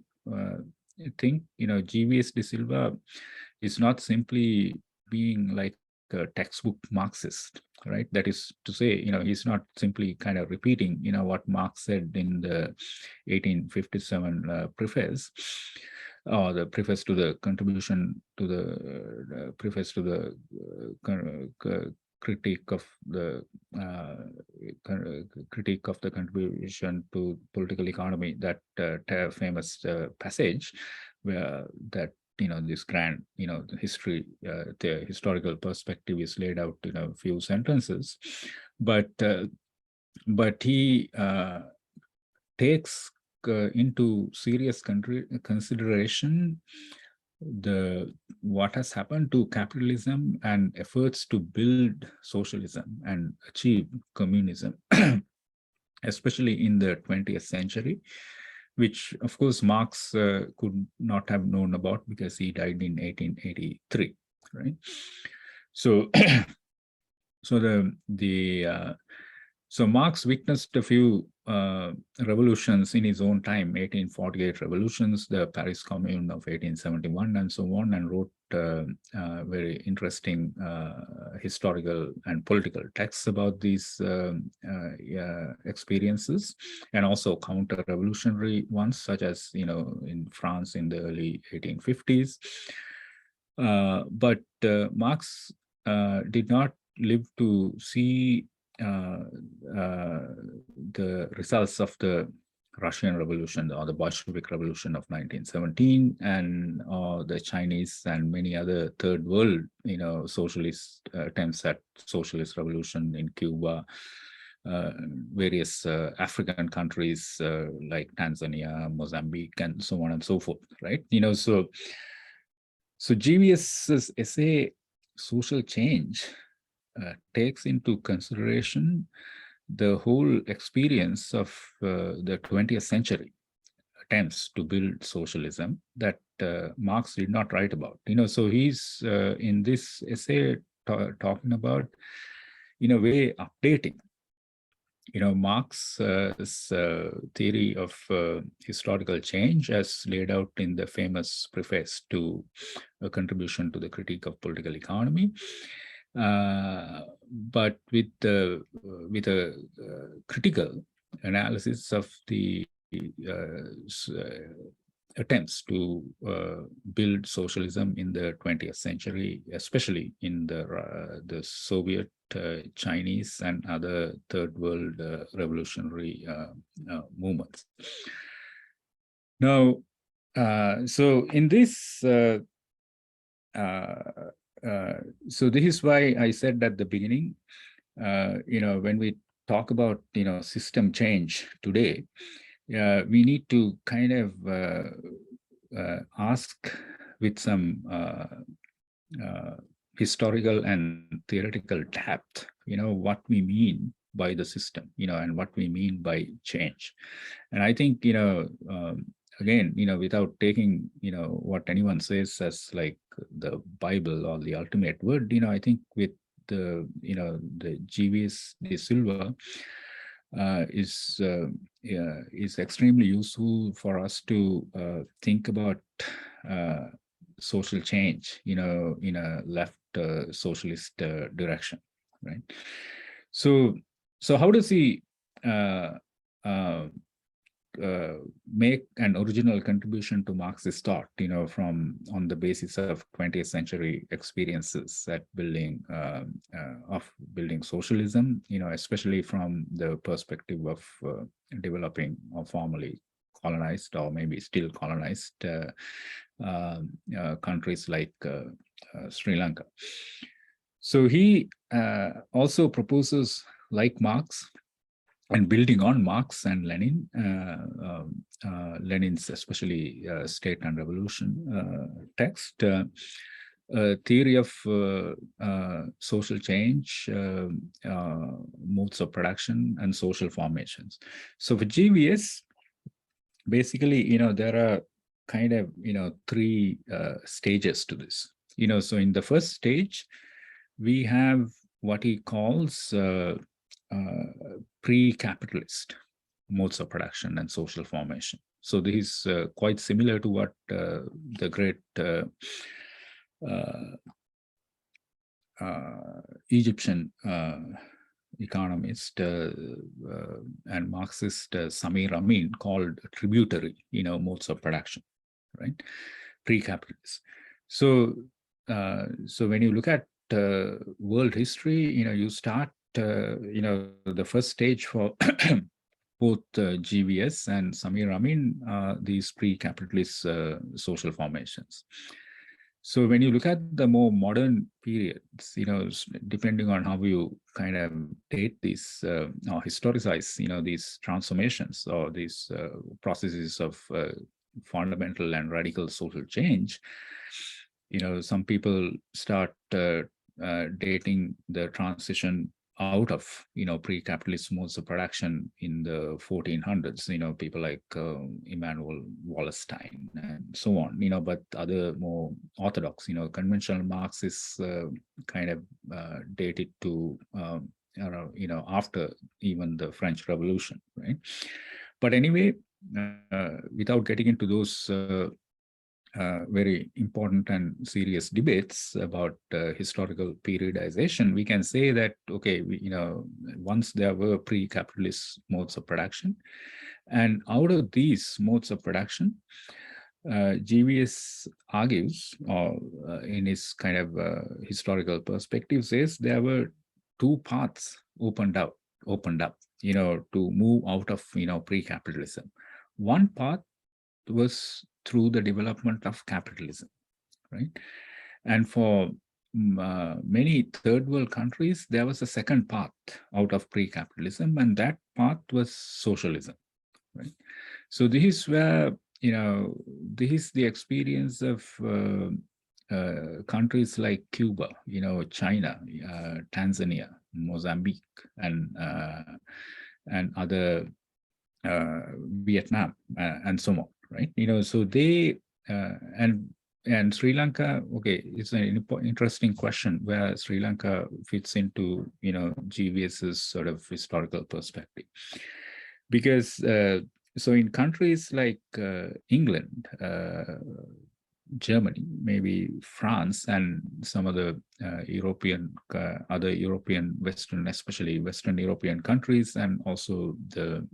think GBS de Silva is not simply being like a textbook Marxist, right? That is to say, he's not simply kind of repeating, what Marx said in the 1857 preface, or the preface to the contribution to the preface to the critique of the contribution to political economy, that famous passage where that this grand, the history, the historical perspective is laid out in a few sentences, but he takes into serious consideration what has happened to capitalism and efforts to build socialism and achieve communism, especially in the 20th century, which of course Marx could not have known about because he died in 1883, right? So so Marx witnessed a few revolutions in his own time, 1848 revolutions, the Paris Commune of 1871, and so on, and wrote very interesting historical and political texts about these experiences, and also counter-revolutionary ones, such as in France in the early 1850s. But Marx did not live to see the results of the Russian Revolution or the Bolshevik Revolution of 1917, and the Chinese and many other third world, socialist attempts at socialist revolution in Cuba, various African countries like Tanzania, Mozambique, and so on and so forth, right? So GBS's essay, Social Change, takes into consideration the whole experience of the 20th century attempts to build socialism that Marx did not write about. So he's in this essay talking about, in a way, updating Marx's theory of historical change as laid out in the famous preface to A Contribution to the Critique of Political Economy, but with a critical analysis of the attempts to build socialism in the 20th century, especially in the Soviet, Chinese, and other third world revolutionary movements. Now, So in this, so this is why I said at the beginning, when we talk about, system change today, we need to kind of ask with some historical and theoretical depth, what we mean by the system, and what we mean by change. And I think, again, without taking, what anyone says as like the Bible or the ultimate word, I think with the GVS de Silva is extremely useful for us to think about social change, in a left socialist direction, right? So how does he uh, uh, make an original contribution to Marxist thought, from on the basis of 20th century experiences at building of building socialism, especially from the perspective of developing or formerly colonized or maybe still colonized countries like Sri Lanka. So he also proposes, like Marx, and building on Marx and Lenin, Lenin's especially State and Revolution text, theory of social change, modes of production, and social formations. So for GVS, basically, there are kind of, three stages to this. So in the first stage, we have what he calls pre-capitalist modes of production and social formation. So this is quite similar to what the great Egyptian economist and Marxist Samir Amin called tributary, modes of production, right? Pre-capitalist. So when you look at world history, you start, the first stage for both GVS and Samir Amin, these pre-capitalist social formations. So when you look at the more modern periods, depending on how you kind of date these or historicize, these transformations or these processes of fundamental and radical social change, some people start dating the transition out of, pre-capitalist modes of production in the 1400s, people like Immanuel Wallerstein and so on, but other more orthodox, conventional Marxists kind of dated to, after even the French Revolution, right? But anyway, without getting into those very important and serious debates about historical periodization, we can say that, okay, once there were pre-capitalist modes of production, and out of these modes of production, GVS argues, or in his kind of historical perspective, says there were two paths opened up, to move out of, pre-capitalism. One path was through the development of capitalism, right? And for many third world countries, there was a second path out of pre-capitalism, and that path was socialism, right? So this is where, this is the experience of countries like Cuba, China, Tanzania, Mozambique, and other Vietnam, and so on, right? So they and Sri Lanka, okay, it's an interesting question where Sri Lanka fits into, GVS's sort of historical perspective, because so in countries like England, Germany, maybe France, and some other other European, Western, especially Western European countries, and also the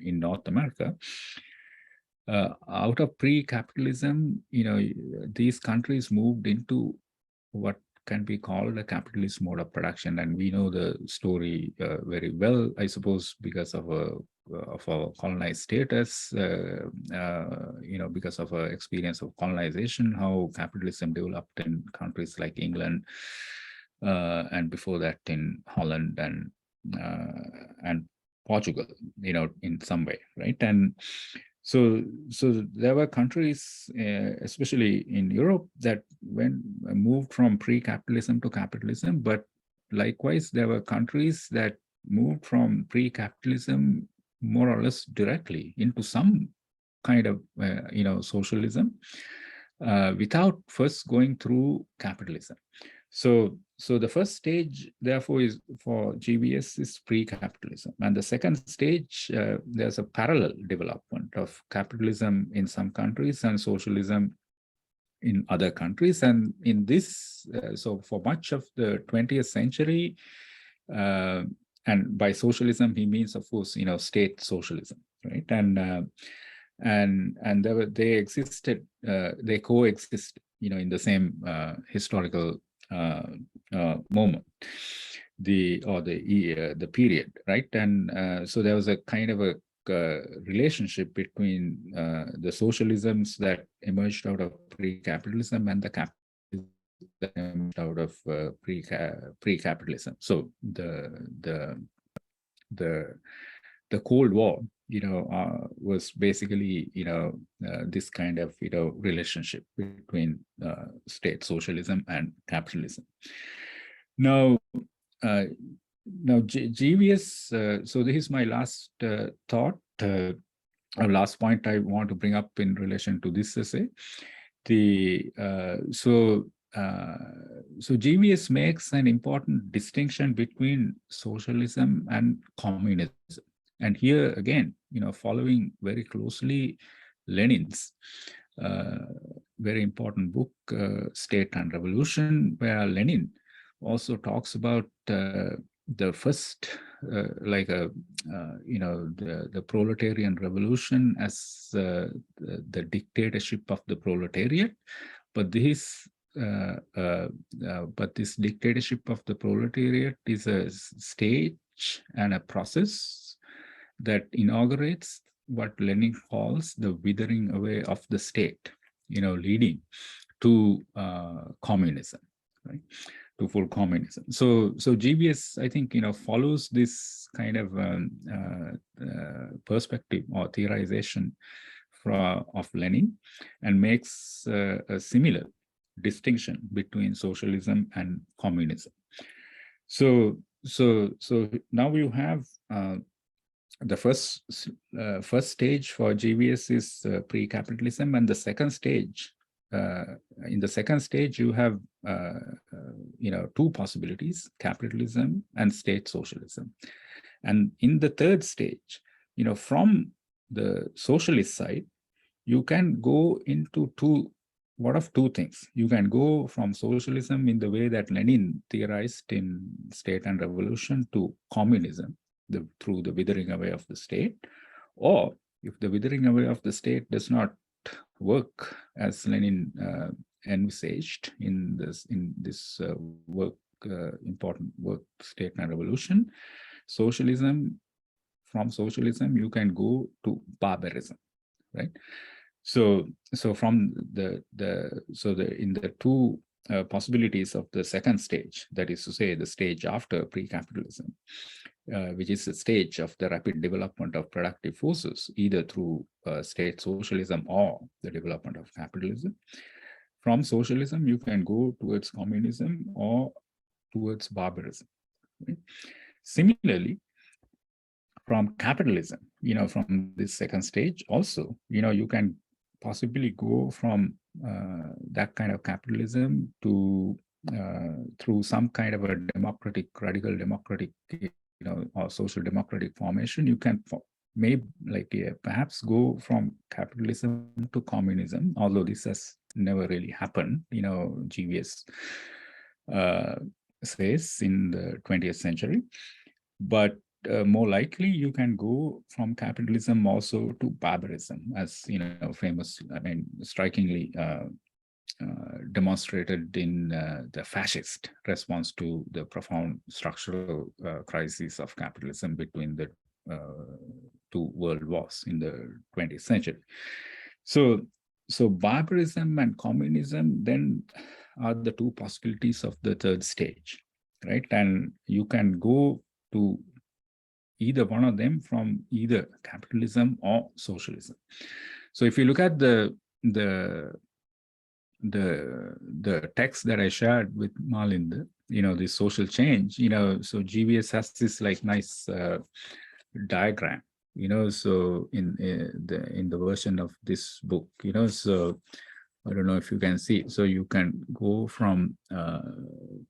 in North America, out of pre-capitalism, these countries moved into what can be called a capitalist mode of production, and we know the story very well, I suppose, because of a our colonized status, because of our experience of colonization, how capitalism developed in countries like England, and before that in Holland and Portugal, in some way, right? And so there were countries, especially in Europe, that moved from pre-capitalism to capitalism, but likewise, there were countries that moved from pre-capitalism more or less directly into some kind of, socialism, without first going through capitalism. So the first stage, therefore, is for GBS is pre-capitalism, and the second stage, there's a parallel development of capitalism in some countries and socialism in other countries. And in this, so for much of the 20th century, and by socialism he means, of course, state socialism, right? And they existed, they coexisted, in the same historical moment, the period, right? And so there was a kind of a relationship between the socialisms that emerged out of pre-capitalism and the capitalism that emerged out of pre-capitalism. So the Cold War, was basically, this kind of, relationship between state socialism and capitalism. Now, GVS, so this is my last thought, last point I want to bring up in relation to this essay. So GVS makes an important distinction between socialism and communism. And here again, following very closely Lenin's very important book, State and Revolution, where Lenin also talks about the first, the proletarian revolution as the dictatorship of the proletariat, but this dictatorship of the proletariat is a stage and a process that inaugurates what Lenin calls the withering away of the state, leading to communism, right? To full communism. So GBS, I think, follows this kind of perspective or theorization of Lenin, and makes a similar distinction between socialism and communism. So now you have the first stage for GBS is pre-capitalism, and the second stage. In the second stage, you have two possibilities: capitalism and state socialism. And in the third stage, from the socialist side, you can go into two things. You can go from socialism in the way that Lenin theorized in State and Revolution to communism through the withering away of the state. Or if the withering away of the state does not work as Lenin envisaged in this important work, State and Revolution, from socialism you can go to barbarism, right? So from in the two possibilities of the second stage, that is to say the stage after pre-capitalism, which is the stage of the rapid development of productive forces, either through state socialism or the development of capitalism. From socialism, you can go towards communism or towards barbarism. Right? Similarly, from capitalism, from this second stage also, you can possibly go from that kind of capitalism to through some kind of a radical democratic, or social democratic formation. You can perhaps go from capitalism to communism, although this has never really happened, GVS says in the 20th century. But more likely, you can go from capitalism also to barbarism, as strikingly demonstrated in the fascist response to the profound structural crisis of capitalism between the two world wars in the 20th century. So barbarism and communism then are the two possibilities of the third stage, right? And you can go to either one of them from either capitalism or socialism. So if you look at the text that I shared with Malind, the social change, so GVS has this like nice diagram, so in the version of this book, so I don't know if you can see. So you can go from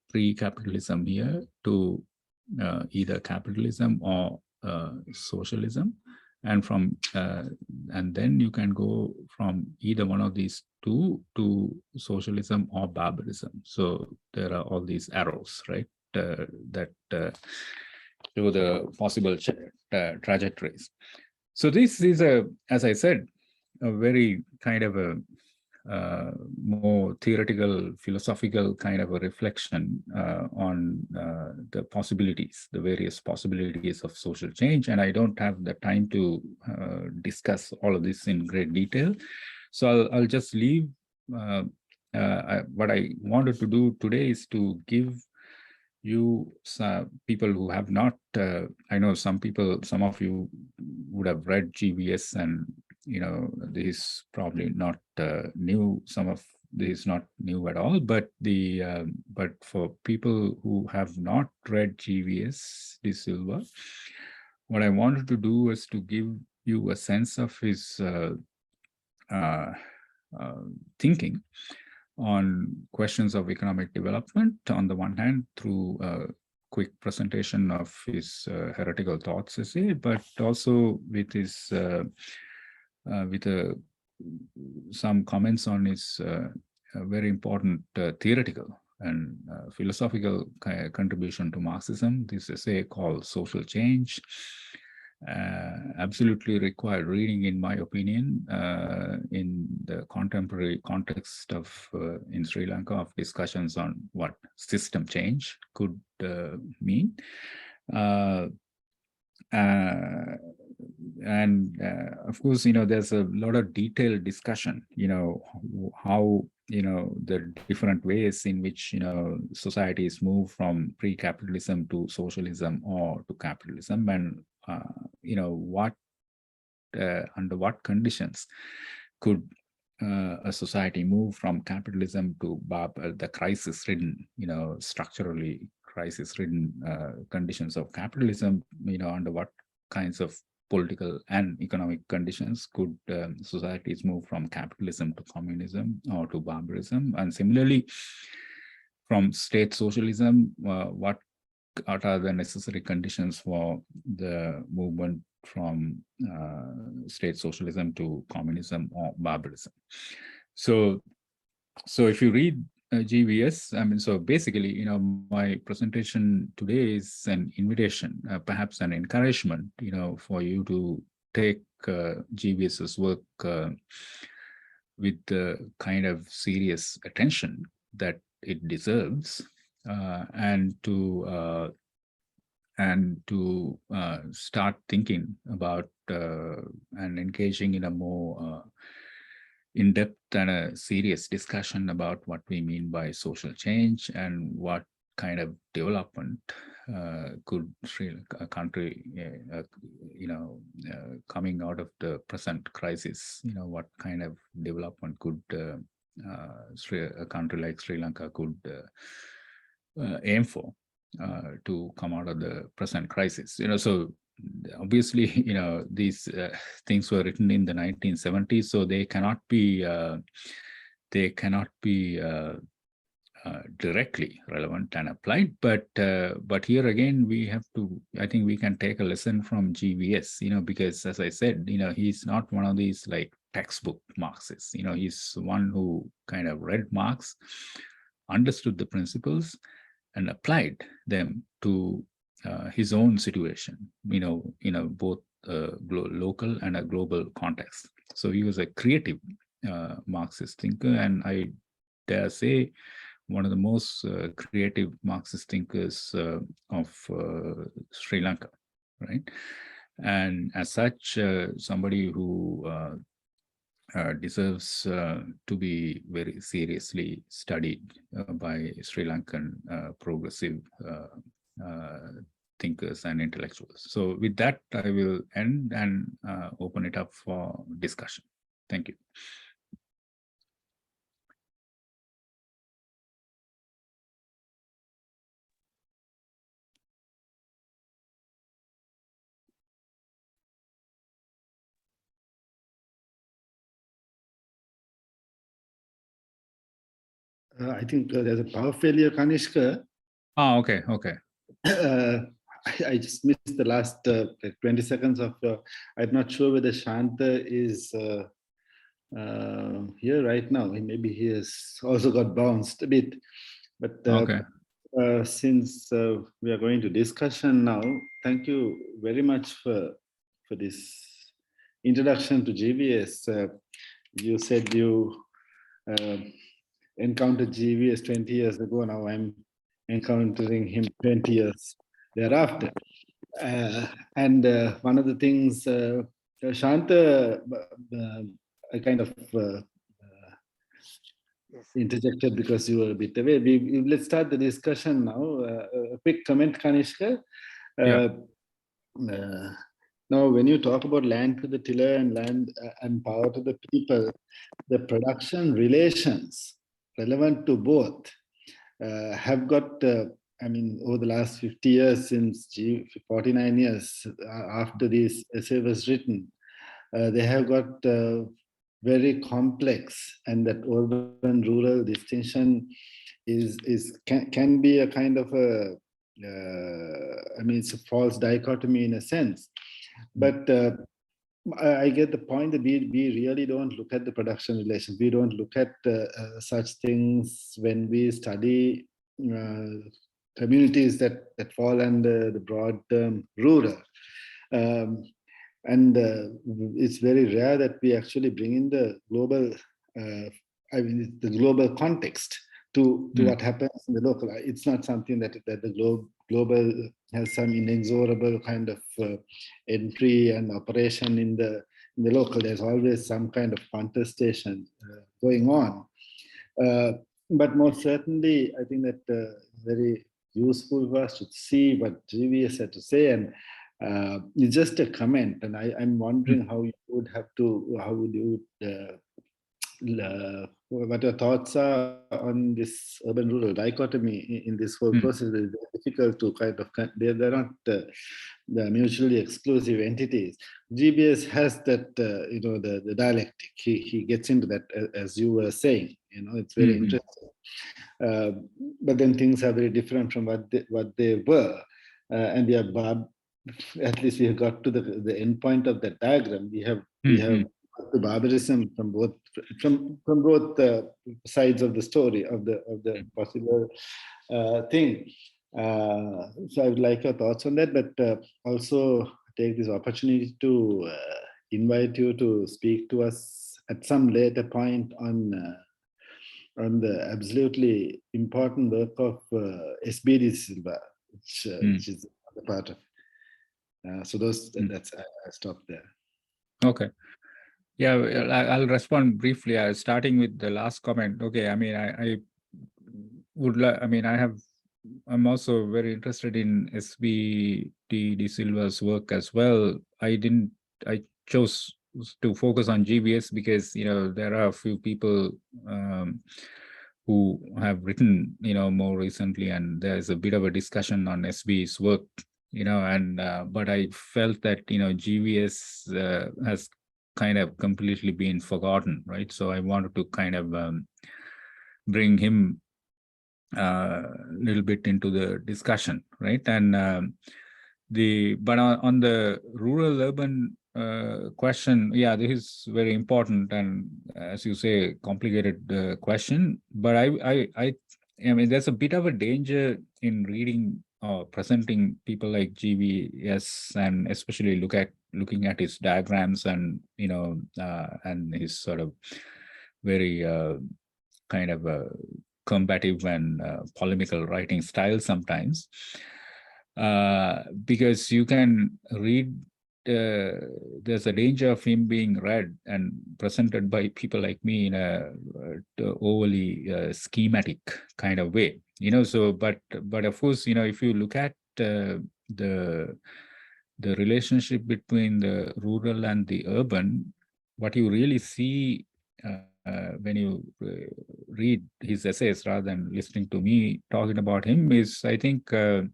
pre-capitalism here to either capitalism or socialism, and then you can go from either one of these two to socialism or barbarism. So there are all these arrows, right, that show the possible trajectories. So this is as I said, a very kind of a more theoretical, philosophical kind of a reflection on the possibilities, the various possibilities of social change. And I don't have the time to discuss all of this in great detail. So I'll just leave. What I wanted to do today is to give you people who have not, I know some of you would have read GVS, and this is probably not new. Some of this is not new at all, but but for people who have not read GVS de Silva, what I wanted to do was to give you a sense of his thinking on questions of economic development on the one hand, through a quick presentation of his heretical thoughts essay, but also with his some comments on his very important theoretical and philosophical contribution to Marxism. This essay called Social Change, absolutely required reading, in my opinion, in the contemporary context of in Sri Lanka, of discussions on what system change could mean. And of course, there's a lot of detailed discussion, how, the different ways in which, societies move from pre-capitalism to socialism or to capitalism, and, what, under what conditions could a society move from capitalism to the crisis-ridden, structurally crisis-ridden conditions of capitalism, under what kinds of political and economic conditions could societies move from capitalism to communism or to barbarism, and similarly from state socialism, what are the necessary conditions for the movement from state socialism to communism or barbarism. So if you read GVS, I mean, so basically, my presentation today is an invitation, perhaps an encouragement, for you to take GVS's work with the kind of serious attention that it deserves, and to start thinking about and engaging in a more in-depth and a serious discussion about what we mean by social change and what kind of development could a country, coming out of the present crisis, what kind of development could a country like Sri Lanka could aim for to come out of the present crisis. So obviously, these things were written in the 1970s, so they cannot be directly relevant and applied. But here again, we have to, I think we can take a lesson from GVS, because as I said, he's not one of these like textbook Marxists. He's one who kind of read Marx, understood the principles, and applied them to his own situation, both local and a global context. So he was a creative Marxist thinker, and I dare say one of the most creative Marxist thinkers of Sri Lanka, right? And as such, somebody who deserves to be very seriously studied by Sri Lankan progressive thinkers and intellectuals. So with that, I will end and open it up for discussion. Thank you. I think there's a power failure, Kanishka. Ah, okay, okay. I just missed the last like 20 seconds of I'm not sure whether Shanta is here right now. Maybe he has also got bounced a bit. But Okay. since we are going to discussion now, thank you very much for this introduction to GBS. You said you encountered GBS 20 years ago. Now I'm encountering him 20 years thereafter. And one of the things, Shanta, I kind of interjected because you were a bit away. Let's start the discussion now. A quick comment, Kanishka. Yeah. Now, when you talk about land to the tiller and land and power to the people, the production relations relevant to both have got, I mean, over the last 50 years, since 49 years after this essay was written, they have got very complex, and that urban-rural distinction can be a kind of a, I mean, it's a false dichotomy in a sense. But I get the point that we really don't look at the production relations. We don't look at such things when we study communities that fall under the broad term rural. And it's very rare that we actually bring in the global, I mean, the global context to what happens in the local. It's not something that the global has some inexorable kind of entry and operation in the local. There's always some kind of contestation going on. But most certainly, I think that very useful for us to see what GVS had to say, and it's just a comment. And I'm wondering how you would have to, how would you what your thoughts are on this urban-rural dichotomy in this whole process. It's difficult to kind of, they're not they're mutually exclusive entities. GBS has that, you know, the dialectic. He gets into that, as you were saying. You know, it's very interesting. But then things are very different from what they were, and we have, at least we have got to the end point of that diagram. We have the barbarism from both sides of the story of the possible thing. So I would like your thoughts on that, but also take this opportunity to invite you to speak to us at some later point on the absolutely important work of SBD Silva, which is a part of. So that's I stop there. Okay. Yeah, I'll respond briefly. Starting with the last comment. Okay, I mean, I would like. I mean, I'm also very interested in SBD Silva's work as well. I chose to focus on GBS because, you know, there are a few people who have written, you know, more recently, and there's a bit of a discussion on SB's work, you know, and but I felt that, you know, GBS has kind of completely been forgotten, right? So I wanted to kind of bring him a little bit into the discussion, right? And but on the rural-urban question, yeah, this is very important and, as you say, complicated question. But I mean, there's a bit of a danger in reading or presenting people like GBS, and especially looking at his diagrams and, you know, and his sort of very kind of combative and polemical writing style sometimes, because you can read there's a danger of him being read and presented by people like me in a overly schematic kind of way, so but of course, if you look at the relationship between the rural and the urban, what you really see when you read his essays rather than listening to me talking about him is, I think, the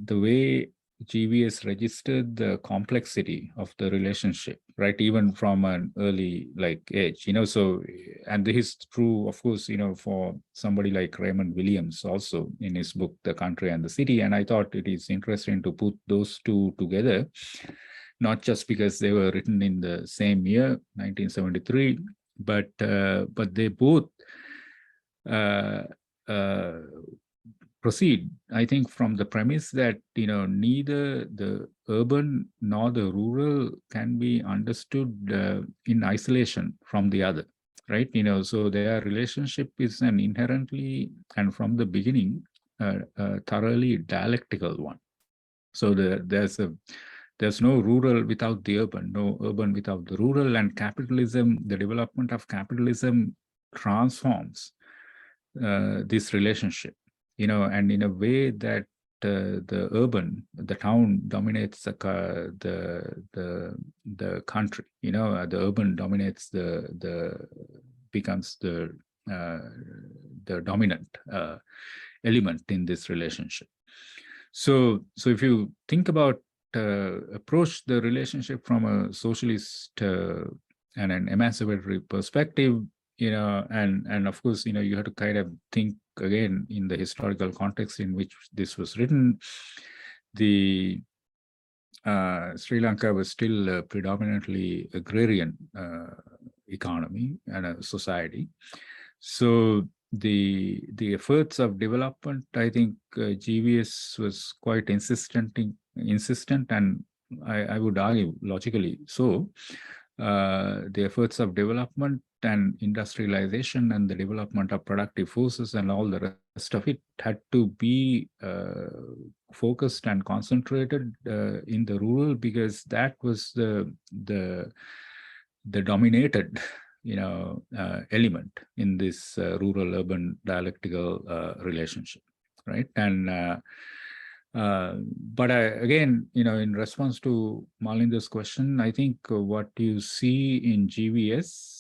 way GVS registered the complexity of the relationship, right? Even from an early age, so, and this is true, of course, for somebody like Raymond Williams also in his book, The Country and the City. And I thought it is interesting to put those two together, not just because they were written in the same year, 1973, but they both proceed, I think, from the premise that neither the urban nor the rural can be understood in isolation from the other, right? So their relationship is an inherently and from the beginning thoroughly dialectical one. So there's no rural without the urban, no urban without the rural, and capitalism, the development of capitalism transforms this relationship, and in a way that the town dominates the country, the urban dominates becomes the dominant element in this relationship. So if you think about approach the relationship from a socialist and an emancipatory perspective, and of course, you have to kind of think again in the historical context in which this was written. The Sri Lanka was still a predominantly agrarian economy and a society. So the efforts of development, I think GVS was quite insistent, and I would argue logically so. The efforts of development and industrialization and the development of productive forces and all the rest of it had to be focused and concentrated in the rural, because that was the dominated element in this rural-urban dialectical relationship, right? And but again, in response to Malinder's question, I think what you see in GVS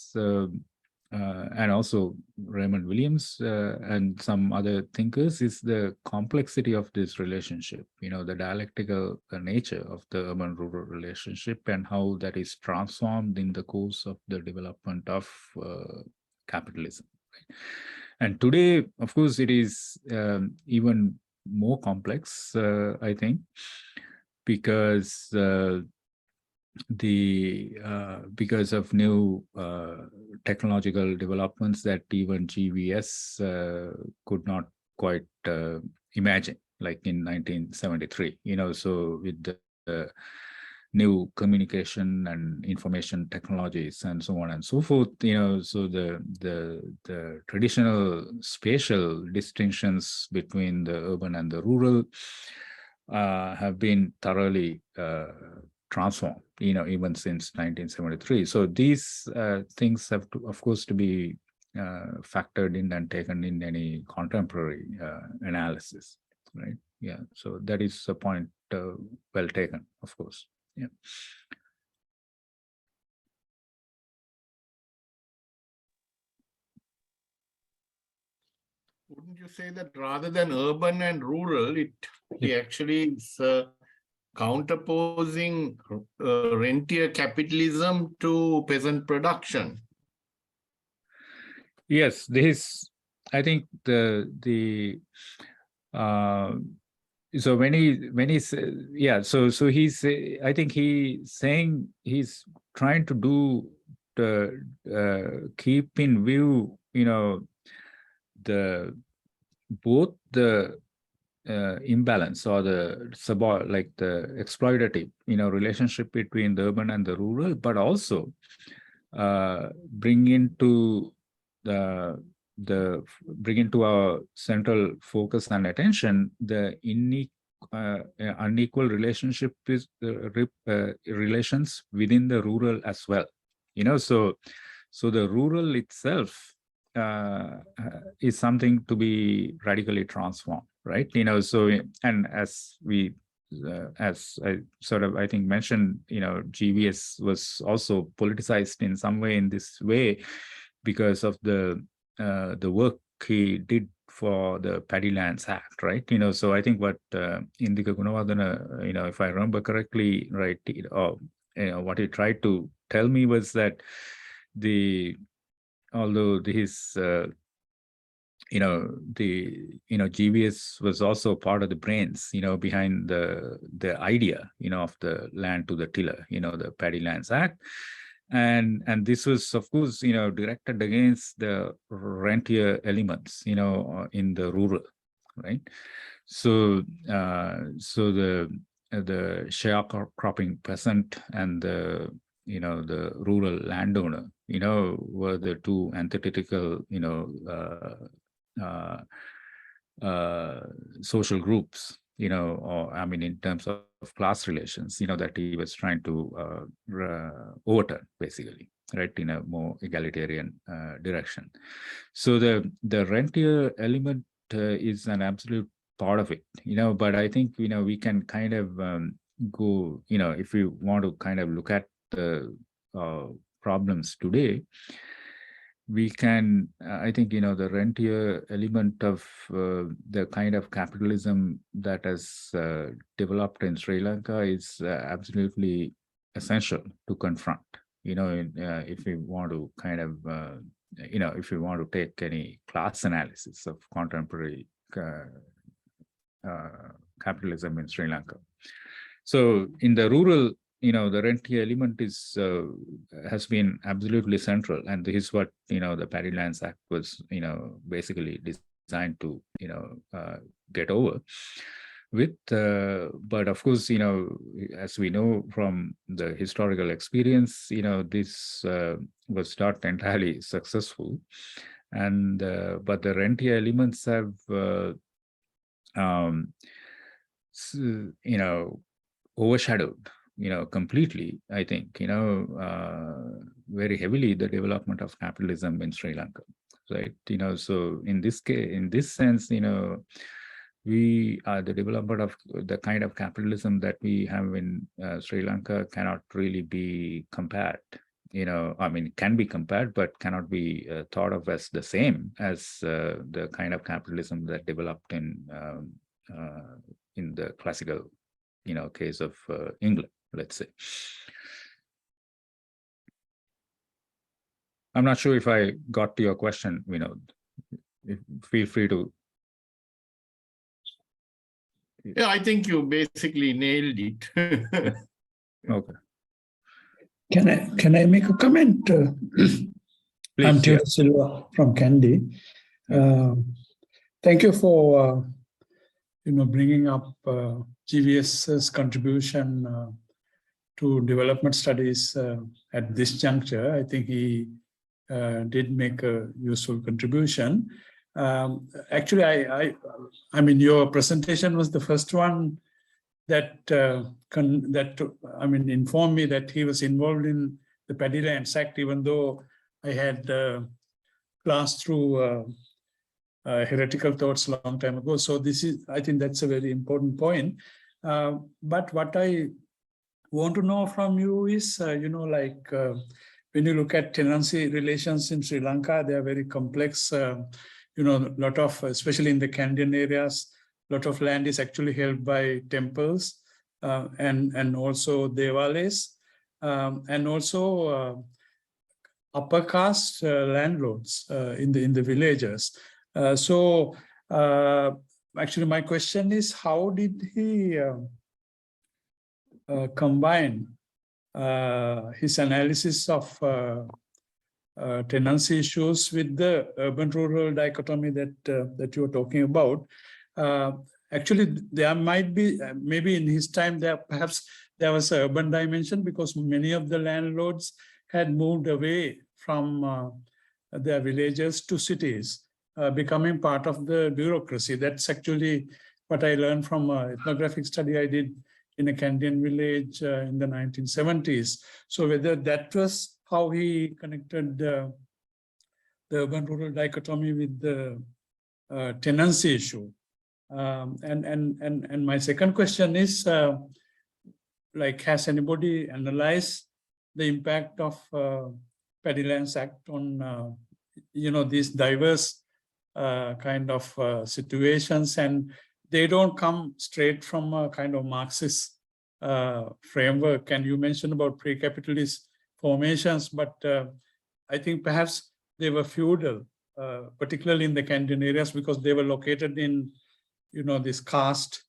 and also Raymond Williams and some other thinkers is the complexity of this relationship, the dialectical nature of the urban-rural relationship and how that is transformed in the course of the development of capitalism. Right? And today, of course, it is even more complex, I think, because because of new technological developments that even GVS could not quite imagine, like in 1973. So with the new communication and information technologies and so on and so forth, so the traditional spatial distinctions between the urban and the rural have been thoroughly transformed, even since 1973. So these things have to, of course, to be factored in and taken in any contemporary analysis, right? Yeah, so that is a point well taken, of course. Yeah. Wouldn't you say that rather than urban and rural, it actually is counterposing rentier capitalism to peasant production? Yes, this, I think so when he yeah, so he's, I think he's saying he's trying to do keep in view, both the imbalance or the exploitative, relationship between the urban and the rural, but also bring into our central focus and attention the unequal relationship with relations within the rural as well. So the rural itself is something to be radically transformed, right? So, and as we as I I think mentioned, GVS was also politicized in some way in this way because of the work he did for the Paddy Lands Act, right? So I think what Indika Goonewardena, if I remember correctly, right, what he tried to tell me was that although his GVS was also part of the brains, behind the idea, of the land to the tiller, the Paddy Lands Act. And this was, of course, directed against the rentier elements, in the rural, right? So, the sharecropping peasant and the rural landowner, were the two antithetical, social groups, or I mean, in terms of class relations, that he was trying to overturn, basically, right, in a more egalitarian direction. So the rentier element is an absolute part of it, but I think, we can kind of go, if we want to kind of look at the problems today, we can, I think, the rentier element of the kind of capitalism that has developed in Sri Lanka is absolutely essential to confront, if we want to kind of, if we want to take any class analysis of contemporary capitalism in Sri Lanka. So in the rural, the rentier element has been absolutely central, and this is what the Paddy Lands Act was basically designed to get over with. But of course, as we know from the historical experience, this was not entirely successful, and but the rentier elements have overshadowed, completely, I think, very heavily the development of capitalism in Sri Lanka, right? So in this case, in this sense, we are the development of the kind of capitalism that we have in Sri Lanka cannot really be compared. I mean, can be compared, but cannot be thought of as the same as the kind of capitalism that developed in the classical, case of England, let's say. I'm not sure if I got to your question, feel free to. Yeah, I think you basically nailed it. Okay. Can I make a comment? Please, I'm Theodore Silva from Kandy. Thank you for bringing up GVS's contribution to development studies at this juncture. I think he did make a useful contribution. Actually, I mean, your presentation was the first one that informed me that he was involved in the Paddy Lands Act, even though I had glanced through heretical thoughts a long time ago. So I think that's a very important point. But what I want to know from you is, when you look at tenancy relations in Sri Lanka, they are very complex. Lot of, especially in the Kandyan areas, a lot of land is actually held by temples and also devales, and also upper caste landlords in the villages. So actually, my question is, how did he combine his analysis of tenancy issues with the urban-rural dichotomy that you were talking about? Actually, there might be, maybe in his time, perhaps there was an urban dimension because many of the landlords had moved away from their villages to cities, becoming part of the bureaucracy. That's actually what I learned from ethnographic study I did in a Canadian village in the 1970s. So whether that was how he connected the urban-rural dichotomy with the tenancy issue. And my second question is, like, has anybody analyzed the impact of Paddy Lands Act on, these diverse kind of situations? And they don't come straight from a kind of Marxist framework. And you mentioned about pre-capitalist formations, but I think perhaps they were feudal, particularly in the Canadian areas, because they were located in, this caste,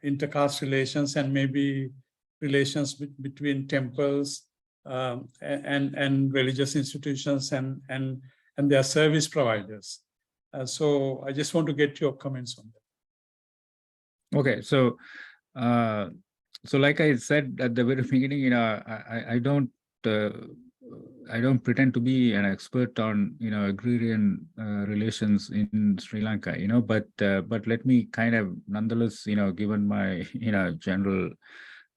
intercaste relations, and maybe relations between temples and religious institutions and their service providers. So I just want to get your comments on that. Okay, so like I said at the very beginning, I don't pretend to be an expert on agrarian relations in Sri Lanka, but let me kind of nonetheless, given my general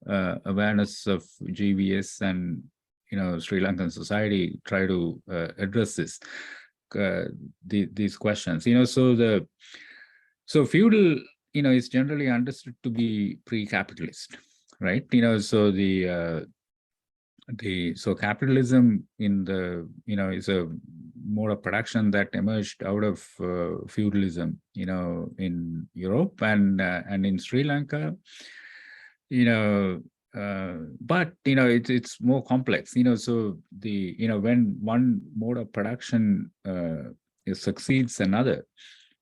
awareness of GVS and Sri Lankan society, try to address these questions. So feudal is generally understood to be pre-capitalist, right? So capitalism in the is a mode of production that emerged out of feudalism, in Europe and in Sri Lanka, but it's more complex, so when one mode of production succeeds another,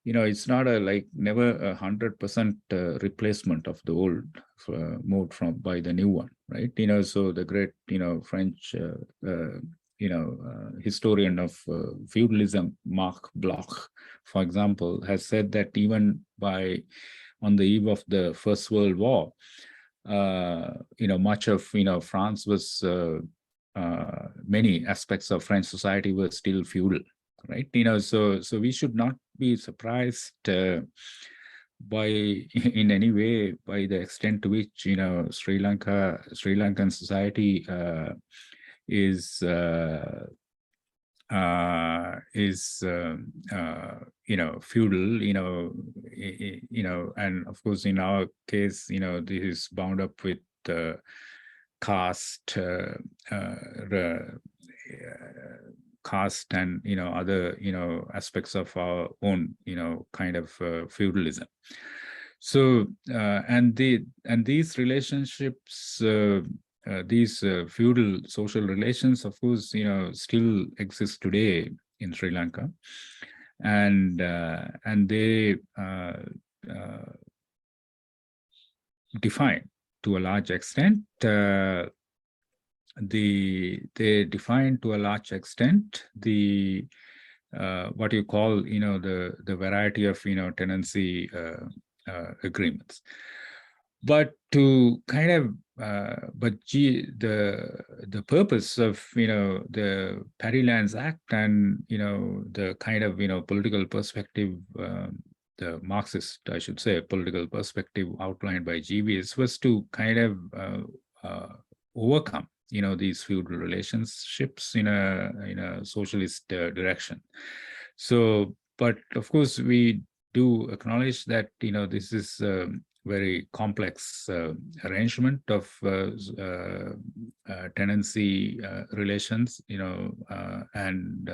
it's not never 100% replacement of the old mode by the new one, right? So the great French historian of feudalism, Marc Bloch, for example, has said that even on the eve of the First World War, much of France was many aspects of French society were still feudal, right? So we should not be surprised by in any way by the extent to which Sri Lankan society is feudal, and of course in our case, this is bound up with caste, caste and other aspects of our own kind of feudalism. So and these relationships, these feudal social relations, of course, still exist today in Sri Lanka, and they define to a large extent the what you call the variety of tenancy agreements. But to kind of the purpose of the Paddy Lands Act and the kind of political perspective, the Marxist, I should say, political perspective outlined by GVS was to kind of overcome these feudal relationships in a socialist direction. So, but of course we do acknowledge that this is very complex arrangement of tenancy relations, and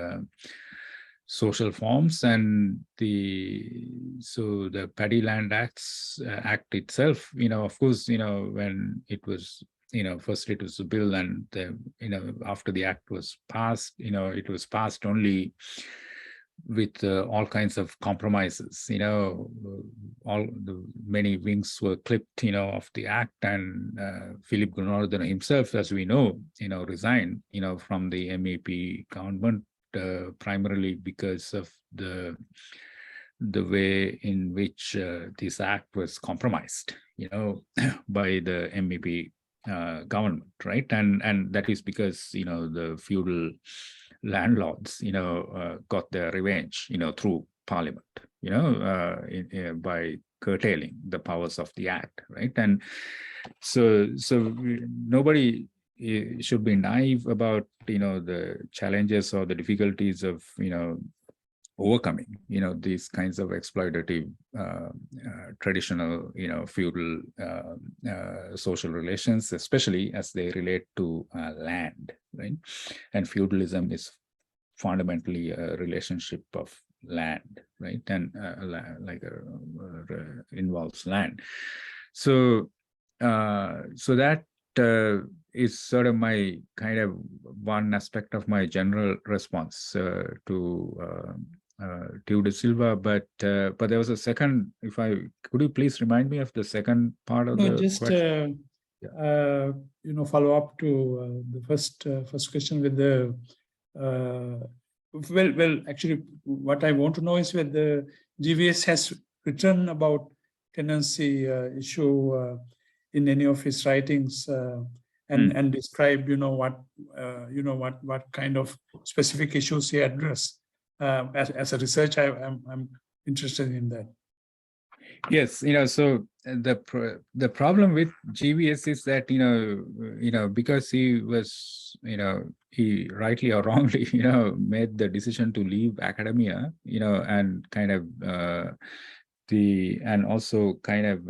social forms, and the Paddy Land Act itself, of course, when it was first it was a bill, and after the act was passed, it was passed only with all kinds of compromises. All the many wings were clipped, of the act, and Philip Goonewardena himself, as we know, resigned, from the MEP government, primarily because of the way in which this act was compromised, by the MEP government, right? And that is because the feudal landlords got their revenge through parliament, by curtailing the powers of the act, right? And so nobody should be naive about the challenges or the difficulties of overcoming these kinds of exploitative traditional feudal social relations, especially as they relate to land, right? And feudalism is fundamentally a relationship of land, right? And involves land. So that is sort of my kind of one aspect of my general response to de Silva, but there was a second. Could you please remind me of the second part of the just question? follow up to the first question with the well, actually, what I want to know is whether GVS has written about tenancy issue in any of his writings and describe, what kind of specific issues he addressed. As a researcher, I'm interested in that. Yes, so the problem with GVS is that because he was he rightly or wrongly made the decision to leave academia and kind of and also kind of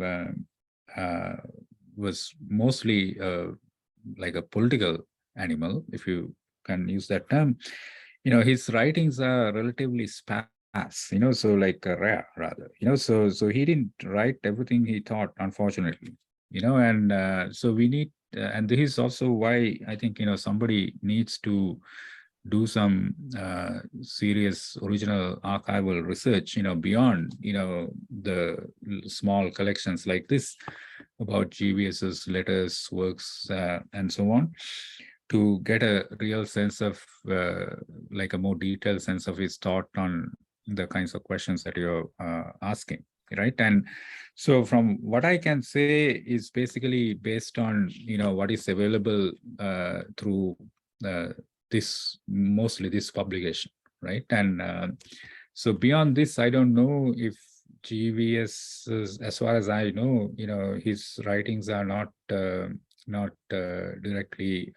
was mostly like a political animal, if you can use that term. His writings are relatively sparse, so like rare rather, so he didn't write everything he thought, unfortunately, and so we need, and this is also why I think, somebody needs to do some serious original archival research, beyond, the small collections like this about GVS's letters, works, and so on, to get a real sense of, like a more detailed sense of his thought on the kinds of questions that you're asking, right? And so from what I can say is basically based on, what is available through mostly this publication, right? And so beyond this, I don't know if GVS, as far as I know, his writings are not directly,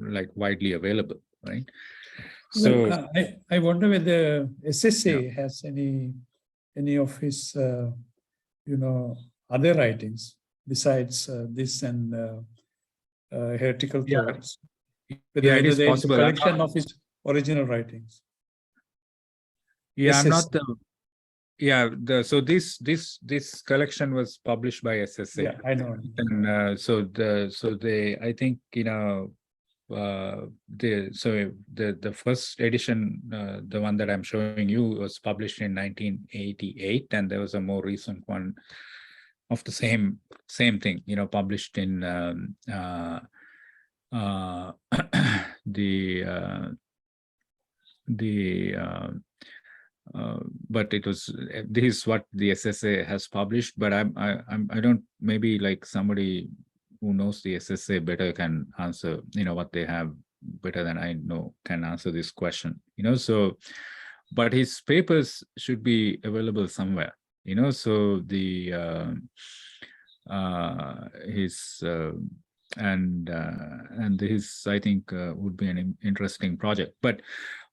like widely available, right? So well, I wonder whether SSA has any of his other writings besides this and heretical thoughts. Yeah, it is there is a possible. collection of his original writings. Yeah, I'm not SSA. the. Yeah, so this collection was published by SSA. Yeah, I know. And so they, I think, the first edition, the one that I'm showing you, was published in 1988, and there was a more recent one of the same thing, published in but it was, this is what the SSA has published, but I don't, maybe like somebody who knows the SSA better can answer, what they have better than I know, can answer this question, so, but his papers should be available somewhere, so the his and his, I think, would be an interesting project, but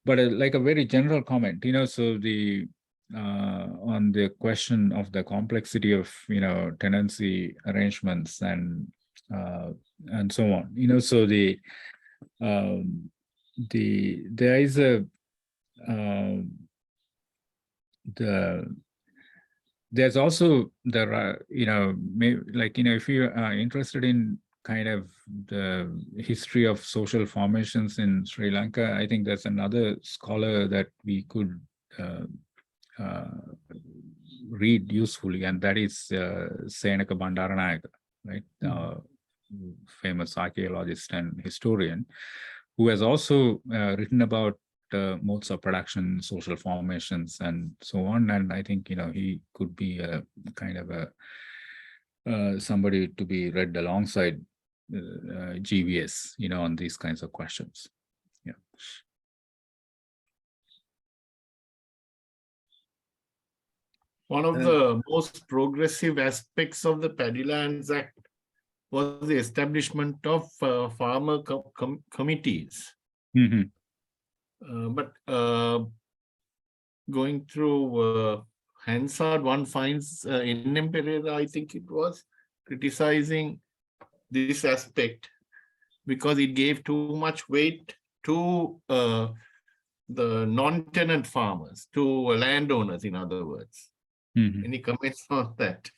like a very general comment, so the on the question of the complexity of tenancy arrangements and so on, so there is a there's also if you are interested in kind of the history of social formations in Sri Lanka, I think there's another scholar that we could read usefully, and that is Senaka Bandaranayaka, right? Famous archaeologist and historian, who has also written about modes of production, social formations, and so on. And I think he could be a kind of a somebody to be read alongside GVS, on these kinds of questions. Yeah. One of the most progressive aspects of the Paddy Lands Act was the establishment of farmer committees. Mhm. But going through Hansard, one finds N.M. Pereira, I think it was, criticizing this aspect because it gave too much weight to the non-tenant farmers, to landowners, in other words. Mhm. Any comments on that?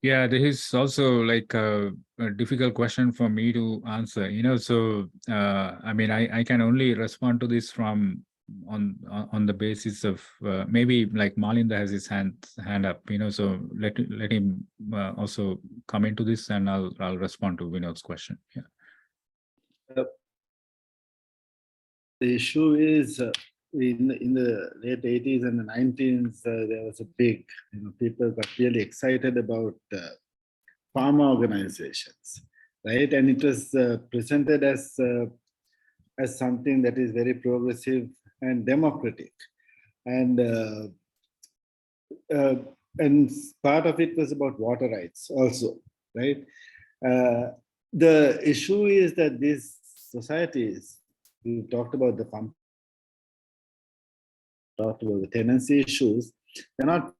Yeah, this is also like a difficult question for me to answer. So I mean, I can only respond to this from on the basis of maybe like Malinda has his hand up. So let him also come into this, and I'll respond to Vinod's question. Yeah. The issue is in the late 80s and the 90s, there was a big, people got really excited about farmer organizations, right? And it was presented as something that is very progressive and democratic. And part of it was about water rights also, right? The issue is that these societies, we talked about the tenancy issues, they're not.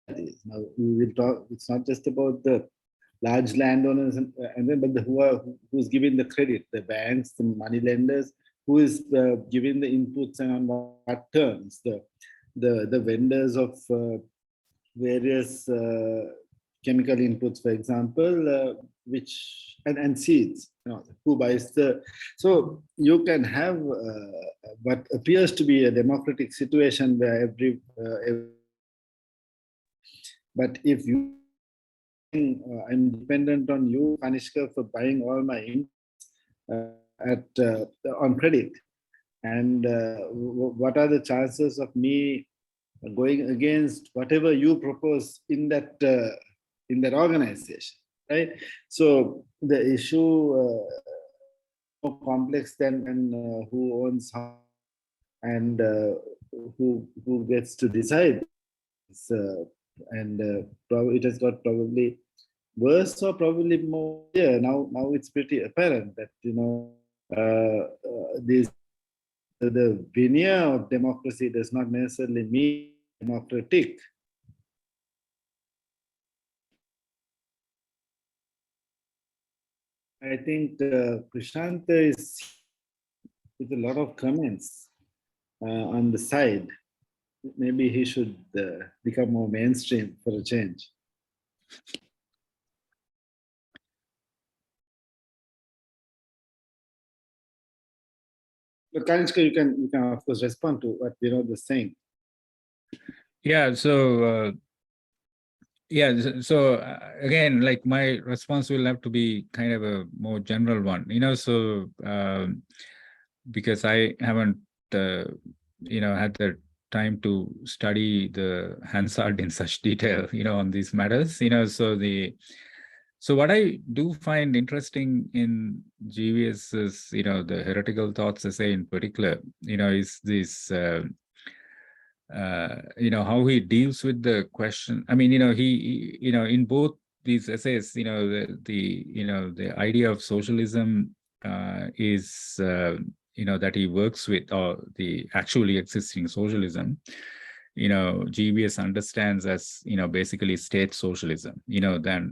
Now we will talk. It's not just about the large landowners and then, but who's giving the credit, the banks, the money lenders, who is giving the inputs and on what terms, the vendors of various chemical inputs, for example, which and seeds. Who buys the? So you can have what appears to be a democratic situation where every but if you I'm dependent on you, Kanishka, for buying all my inputs on credit, and what are the chances of me going against whatever you propose in that organization, right? So the issue more complex than who owns how and who gets to decide. And it has got probably worse or probably more. Yeah, now it's pretty apparent that this the veneer of democracy does not necessarily mean democratic. I think Prashant is with a lot of comments on the side. Maybe he should become more mainstream for a change. But Kanishka, you can of course respond to what Vinod is saying. Yeah. So again, like my response will have to be kind of a more general one. So because I haven't had the time to study the Hansard in such detail, on these matters. So what I do find interesting in GVS's, the heretical thoughts essay in particular, is this, how he deals with the question. I mean, he in both these essays, the idea of socialism is, that he works with, or the actually existing socialism, GVS understands as, basically state socialism,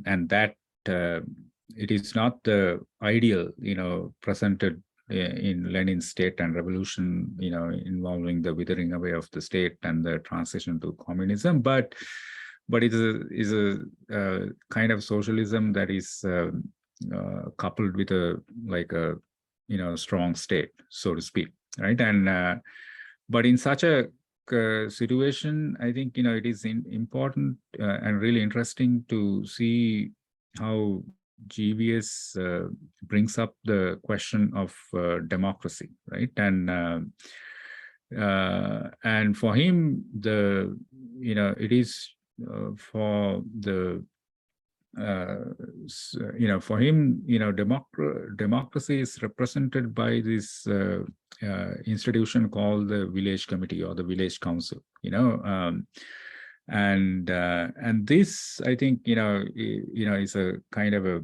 and that it is not the ideal, presented in Lenin's State and Revolution, involving the withering away of the state and the transition to communism, but it is a kind of socialism that is coupled with a strong state, so to speak, right? And but in such a situation, I think it is important and really interesting to see how GVS brings up the question of democracy, right? And for him, it is for the for him, democracy is represented by this institution called the village committee or the village council, and this, I think, is a kind of a,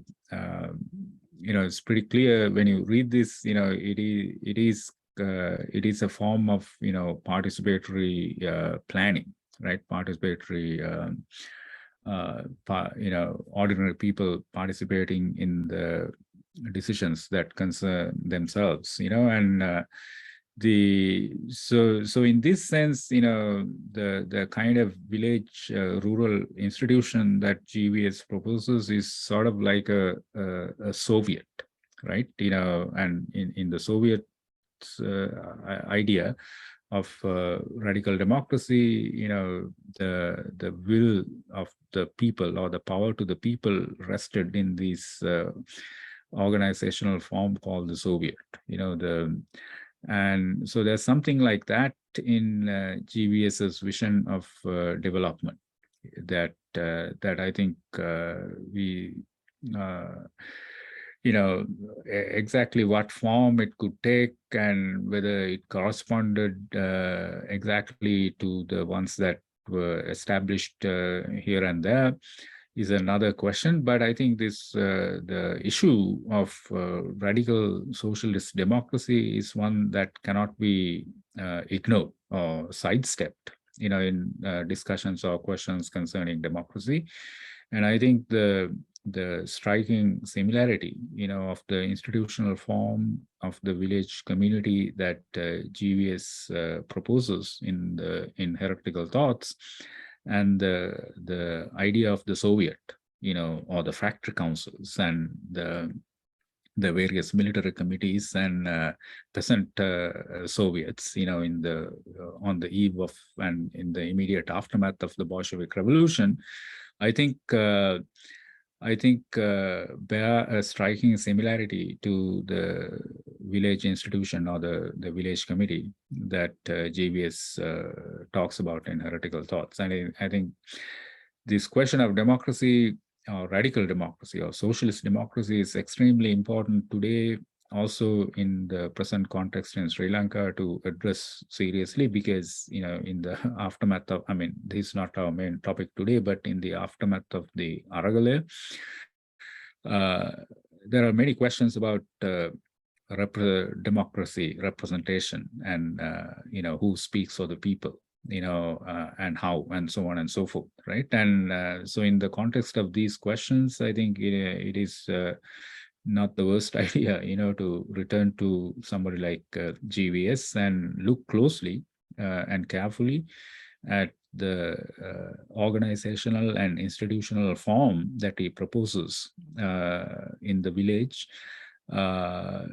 it's pretty clear when you read this, it is a form of, participatory planning, right? Participatory, ordinary people participating in the decisions that concern themselves, and so in this sense, the kind of village rural institution that GVS proposes is sort of like a Soviet, right? And in the Soviet idea of radical democracy, the will of the people or the power to the people rested in this organizational form called the Soviet, and so there's something like that in GVS's vision of development that I think we exactly what form it could take and whether it corresponded exactly to the ones that were established here and there is another question. But I think this the issue of radical socialist democracy is one that cannot be ignored or sidestepped, in discussions or questions concerning democracy. And I think the striking similarity, of the institutional form of the village community that GVS proposes in Heretical Thoughts, and the idea of the Soviet, or the factory councils and the various military committees and peasant Soviets, on the eve of and in the immediate aftermath of the Bolshevik Revolution, I think bear a striking similarity to the village institution or the village committee that GVS talks about in Heretical Thoughts. And I think this question of democracy or radical democracy or socialist democracy is extremely important today, also in the present context in Sri Lanka, to address seriously, because in the aftermath of, this is not our main topic today, but in the aftermath of the Aragale, there are many questions about democracy, representation, and who speaks for the people, and how, and so on and so forth, right? And so in the context of these questions, I think it is not the worst idea, to return to somebody like GVS and look closely and carefully at the organizational and institutional form that he proposes in the village that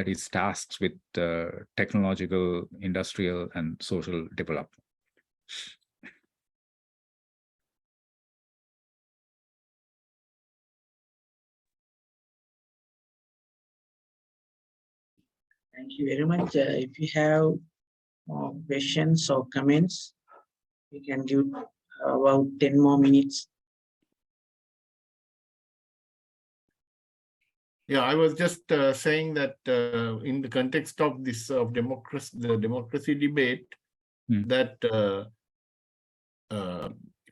is tasked with technological, industrial, and social development. Thank you very much. If you have questions or comments, we can give about 10 more minutes. Yeah, I was just saying that in the context of this democracy, the democracy debate, that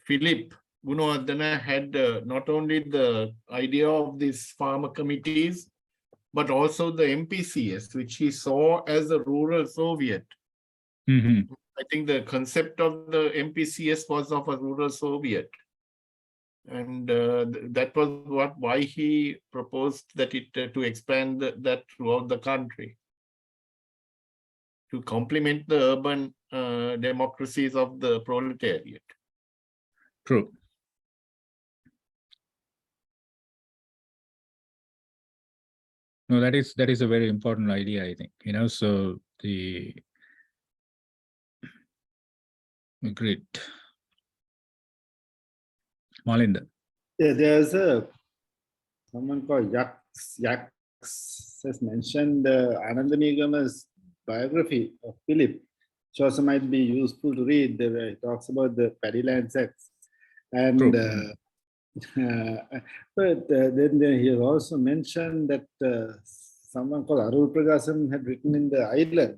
Philip Goonewardena had not only the idea of these farmer committees, but also the MPCS, which he saw as a rural Soviet. Mm-hmm. I think the concept of the MPCS was of a rural Soviet. And that was why he proposed that to expand that throughout the country, to complement the urban democracies of the proletariat. True. No, that is a very important idea, I think. So great. Malinda. Yeah, there's someone called Yaks has mentioned Ananda Nigama's biography of Philip, which also might be useful to read, where he talks about the Paddylands Acts. And but then he has also mentioned that someone called Arul Prakasan had written in the island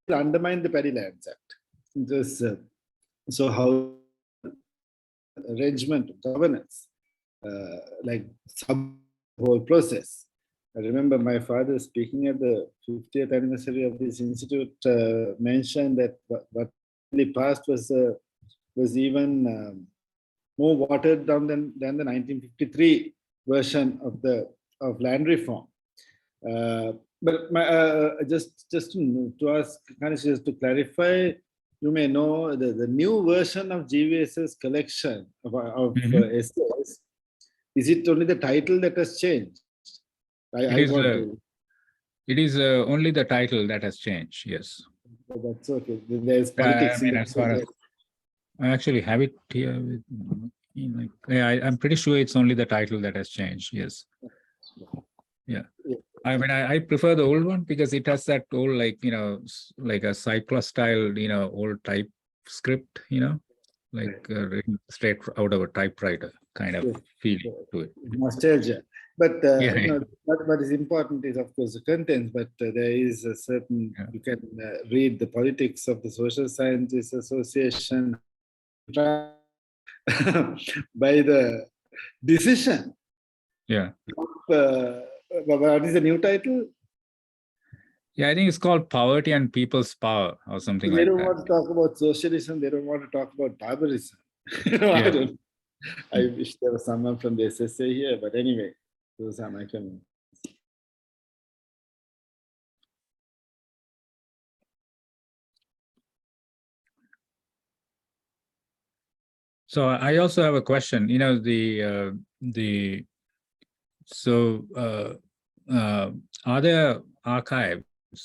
to undermine the Paddy Lands Act. Just, so how arrangement, governance, like sub whole process. I remember my father speaking at the 50th anniversary of this institute mentioned that what really passed was even more watered down than the 1953 version of land reform. But just to ask Kanishka, to clarify, you may know the new version of GVS's collection of essays. Is it only the title that has changed? It is only the title that has changed. Yes. That's okay. There's politics. I mean, as far as I actually have it here. With, I'm pretty sure it's only the title that has changed. Yes. Yeah. I mean, I prefer the old one because it has that old, like a cycler style, old type script, like written straight out of a typewriter kind of feeling to it. Nostalgia. But what is important is, of course, the contents, but there is a certain, you can read the politics of the Social Scientists Association by the decision. Yeah. What is the new title? Yeah, I think it's called Poverty and People's Power or something like that. They don't want to talk about socialism. They don't want to talk about barbarism. I wish there was someone from the SSA here, but anyway, those are my comments. So I also have a question. Are there archives?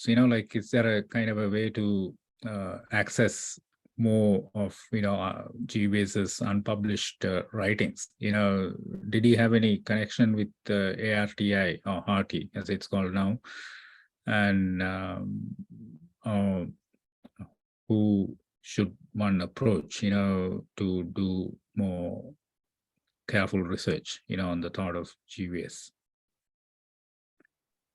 Like, is there a kind of a way to access more of GVS's unpublished writings? Did he have any connection with ARTI or HARTI, as it's called now? And who should one approach, to do more careful research, on the thought of GVS?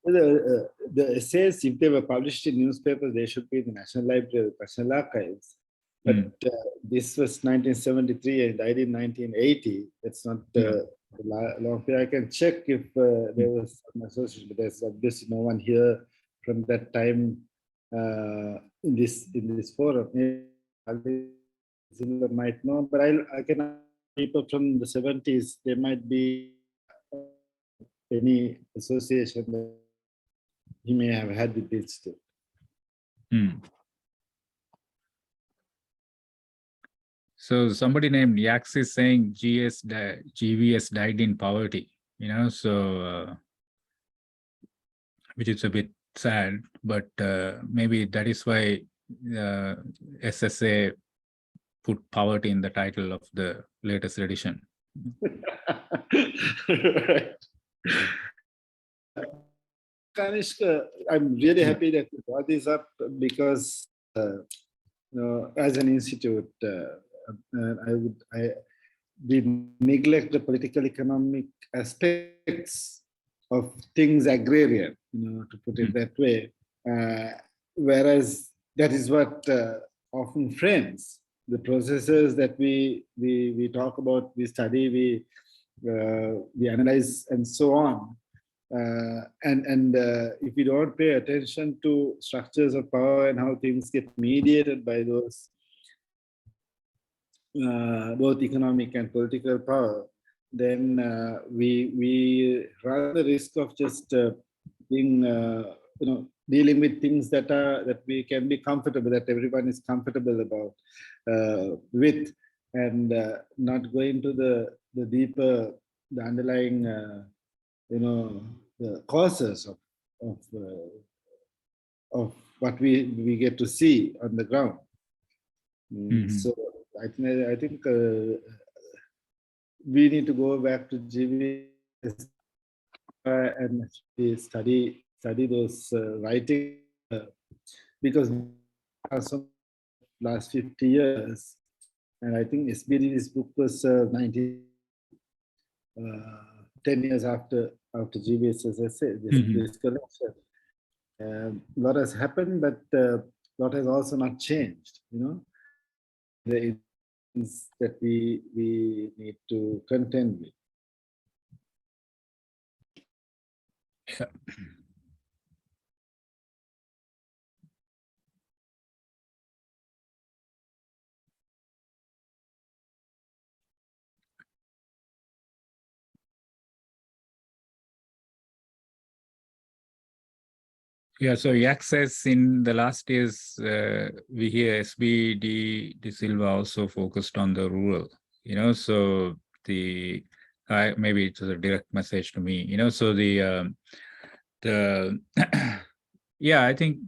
The essays, if they were published in newspapers, they should be in the National Library, National Archives. But this was 1973 and died in 1980. That's not long period. I can check if there was some association, but there's obviously no one here from that time in this forum. Silva might know, but I can ask people from the 70s. There might be any association that he may have had with this too. So somebody named Yax is saying GVS died in poverty, so which is a bit sad, but maybe that is why SSA put poverty in the title of the latest edition. Right. Kanishka, I'm really happy that you brought this up because, as an institute, we neglect the political economic aspects of things agrarian, to put it that way. Whereas that is what often frames the processes that we talk about, we study, we analyze, and so on. And if we don't pay attention to structures of power and how things get mediated by those both economic and political power, then we run the risk of just being, dealing with things that we can be comfortable, that everyone is comfortable about with, and not going to the deeper, the underlying, the causes of what we get to see on the ground. So I think we need to go back to GVS and study those writings because last 50 years, and I think SBD's book was 10 years after GVS's essay, this collection. A lot has happened, but a lot has also not changed. The things that we need to contend with. Yeah. Yeah, so Yak says in the last years, we hear SB de Silva also focused on the rural, so maybe it was a direct message to me, so the yeah, I think,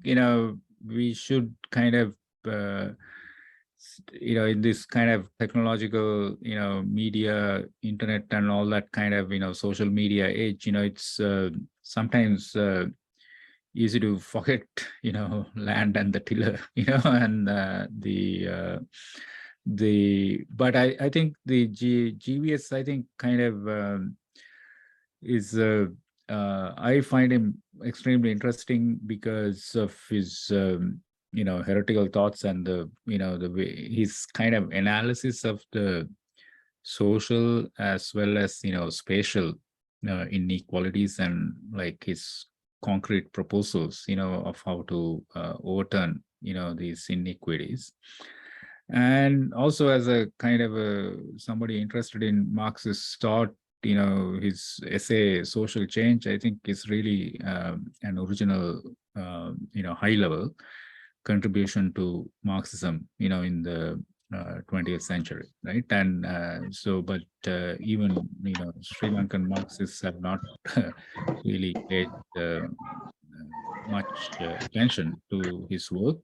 we should kind of, in this kind of technological, media, internet and all that kind of, social media age, it's sometimes easy to forget, land and the tiller, and but I think the GVS, I think kind of is, I find him extremely interesting because of his, heretical thoughts and the way his kind of analysis of the social as well as, spatial inequalities and like his concrete proposals, of how to overturn, these inequities. And also as a kind of somebody interested in Marxist thought, his essay Social Change, I think is really an original, high level contribution to Marxism, in the 20th century, right? And but even, Sri Lankan Marxists have not really paid much attention to his work.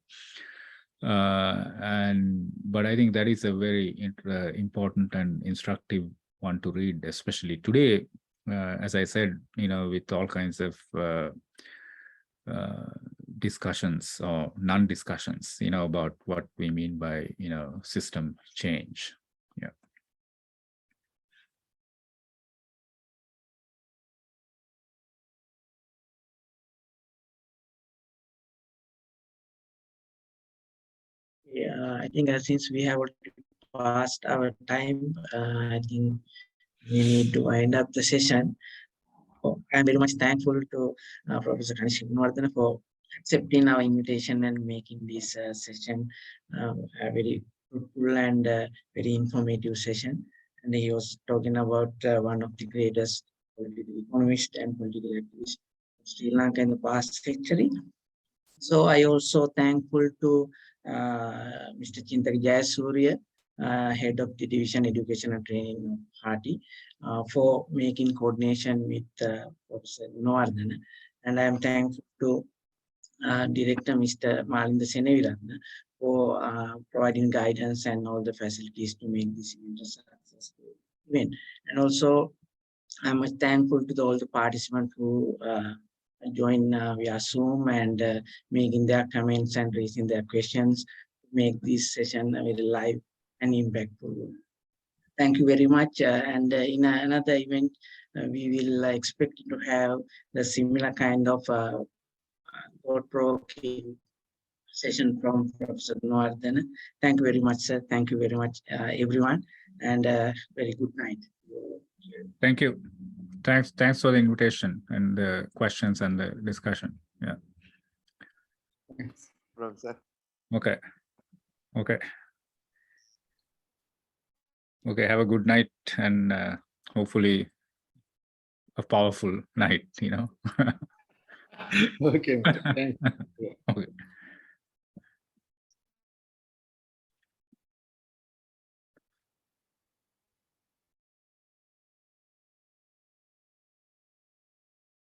But I think that is a very important and instructive one to read, especially today, as I said, with all kinds of discussions or non-discussions, about what we mean by, system change. Yeah. Yeah, I think since we have already passed our time, I think we need to wind up the session. I'm very much thankful to Professor Kanishka Goonewardena for accepting our invitation and making this session a very fruitful and very informative session. And he was talking about one of the greatest political economists and political activists of Sri Lanka in the past century. So I also thankful to Mr. Chintak Jayasuriya, Head of the Division Education and Training of HARTI, for making coordination with Professor Goonewardena. And I am thankful to Director Mr. Malinda Seneviratna for providing guidance and all the facilities to make this event a successful event. And also, I'm much thankful to all the participants who join via Zoom and making their comments and raising their questions to make this session very live and impactful. Thank you very much. And in another event, we will expect to have the similar kind of thought-provoking session from Professor Goonewardena. Thank you very much, sir. Thank you very much, everyone, and very good night. Thank you. Thanks for the invitation and the questions and the discussion. Yeah. Thanks, Professor. Okay. Have a good night and hopefully a powerful night, Okay, thanks. Okay.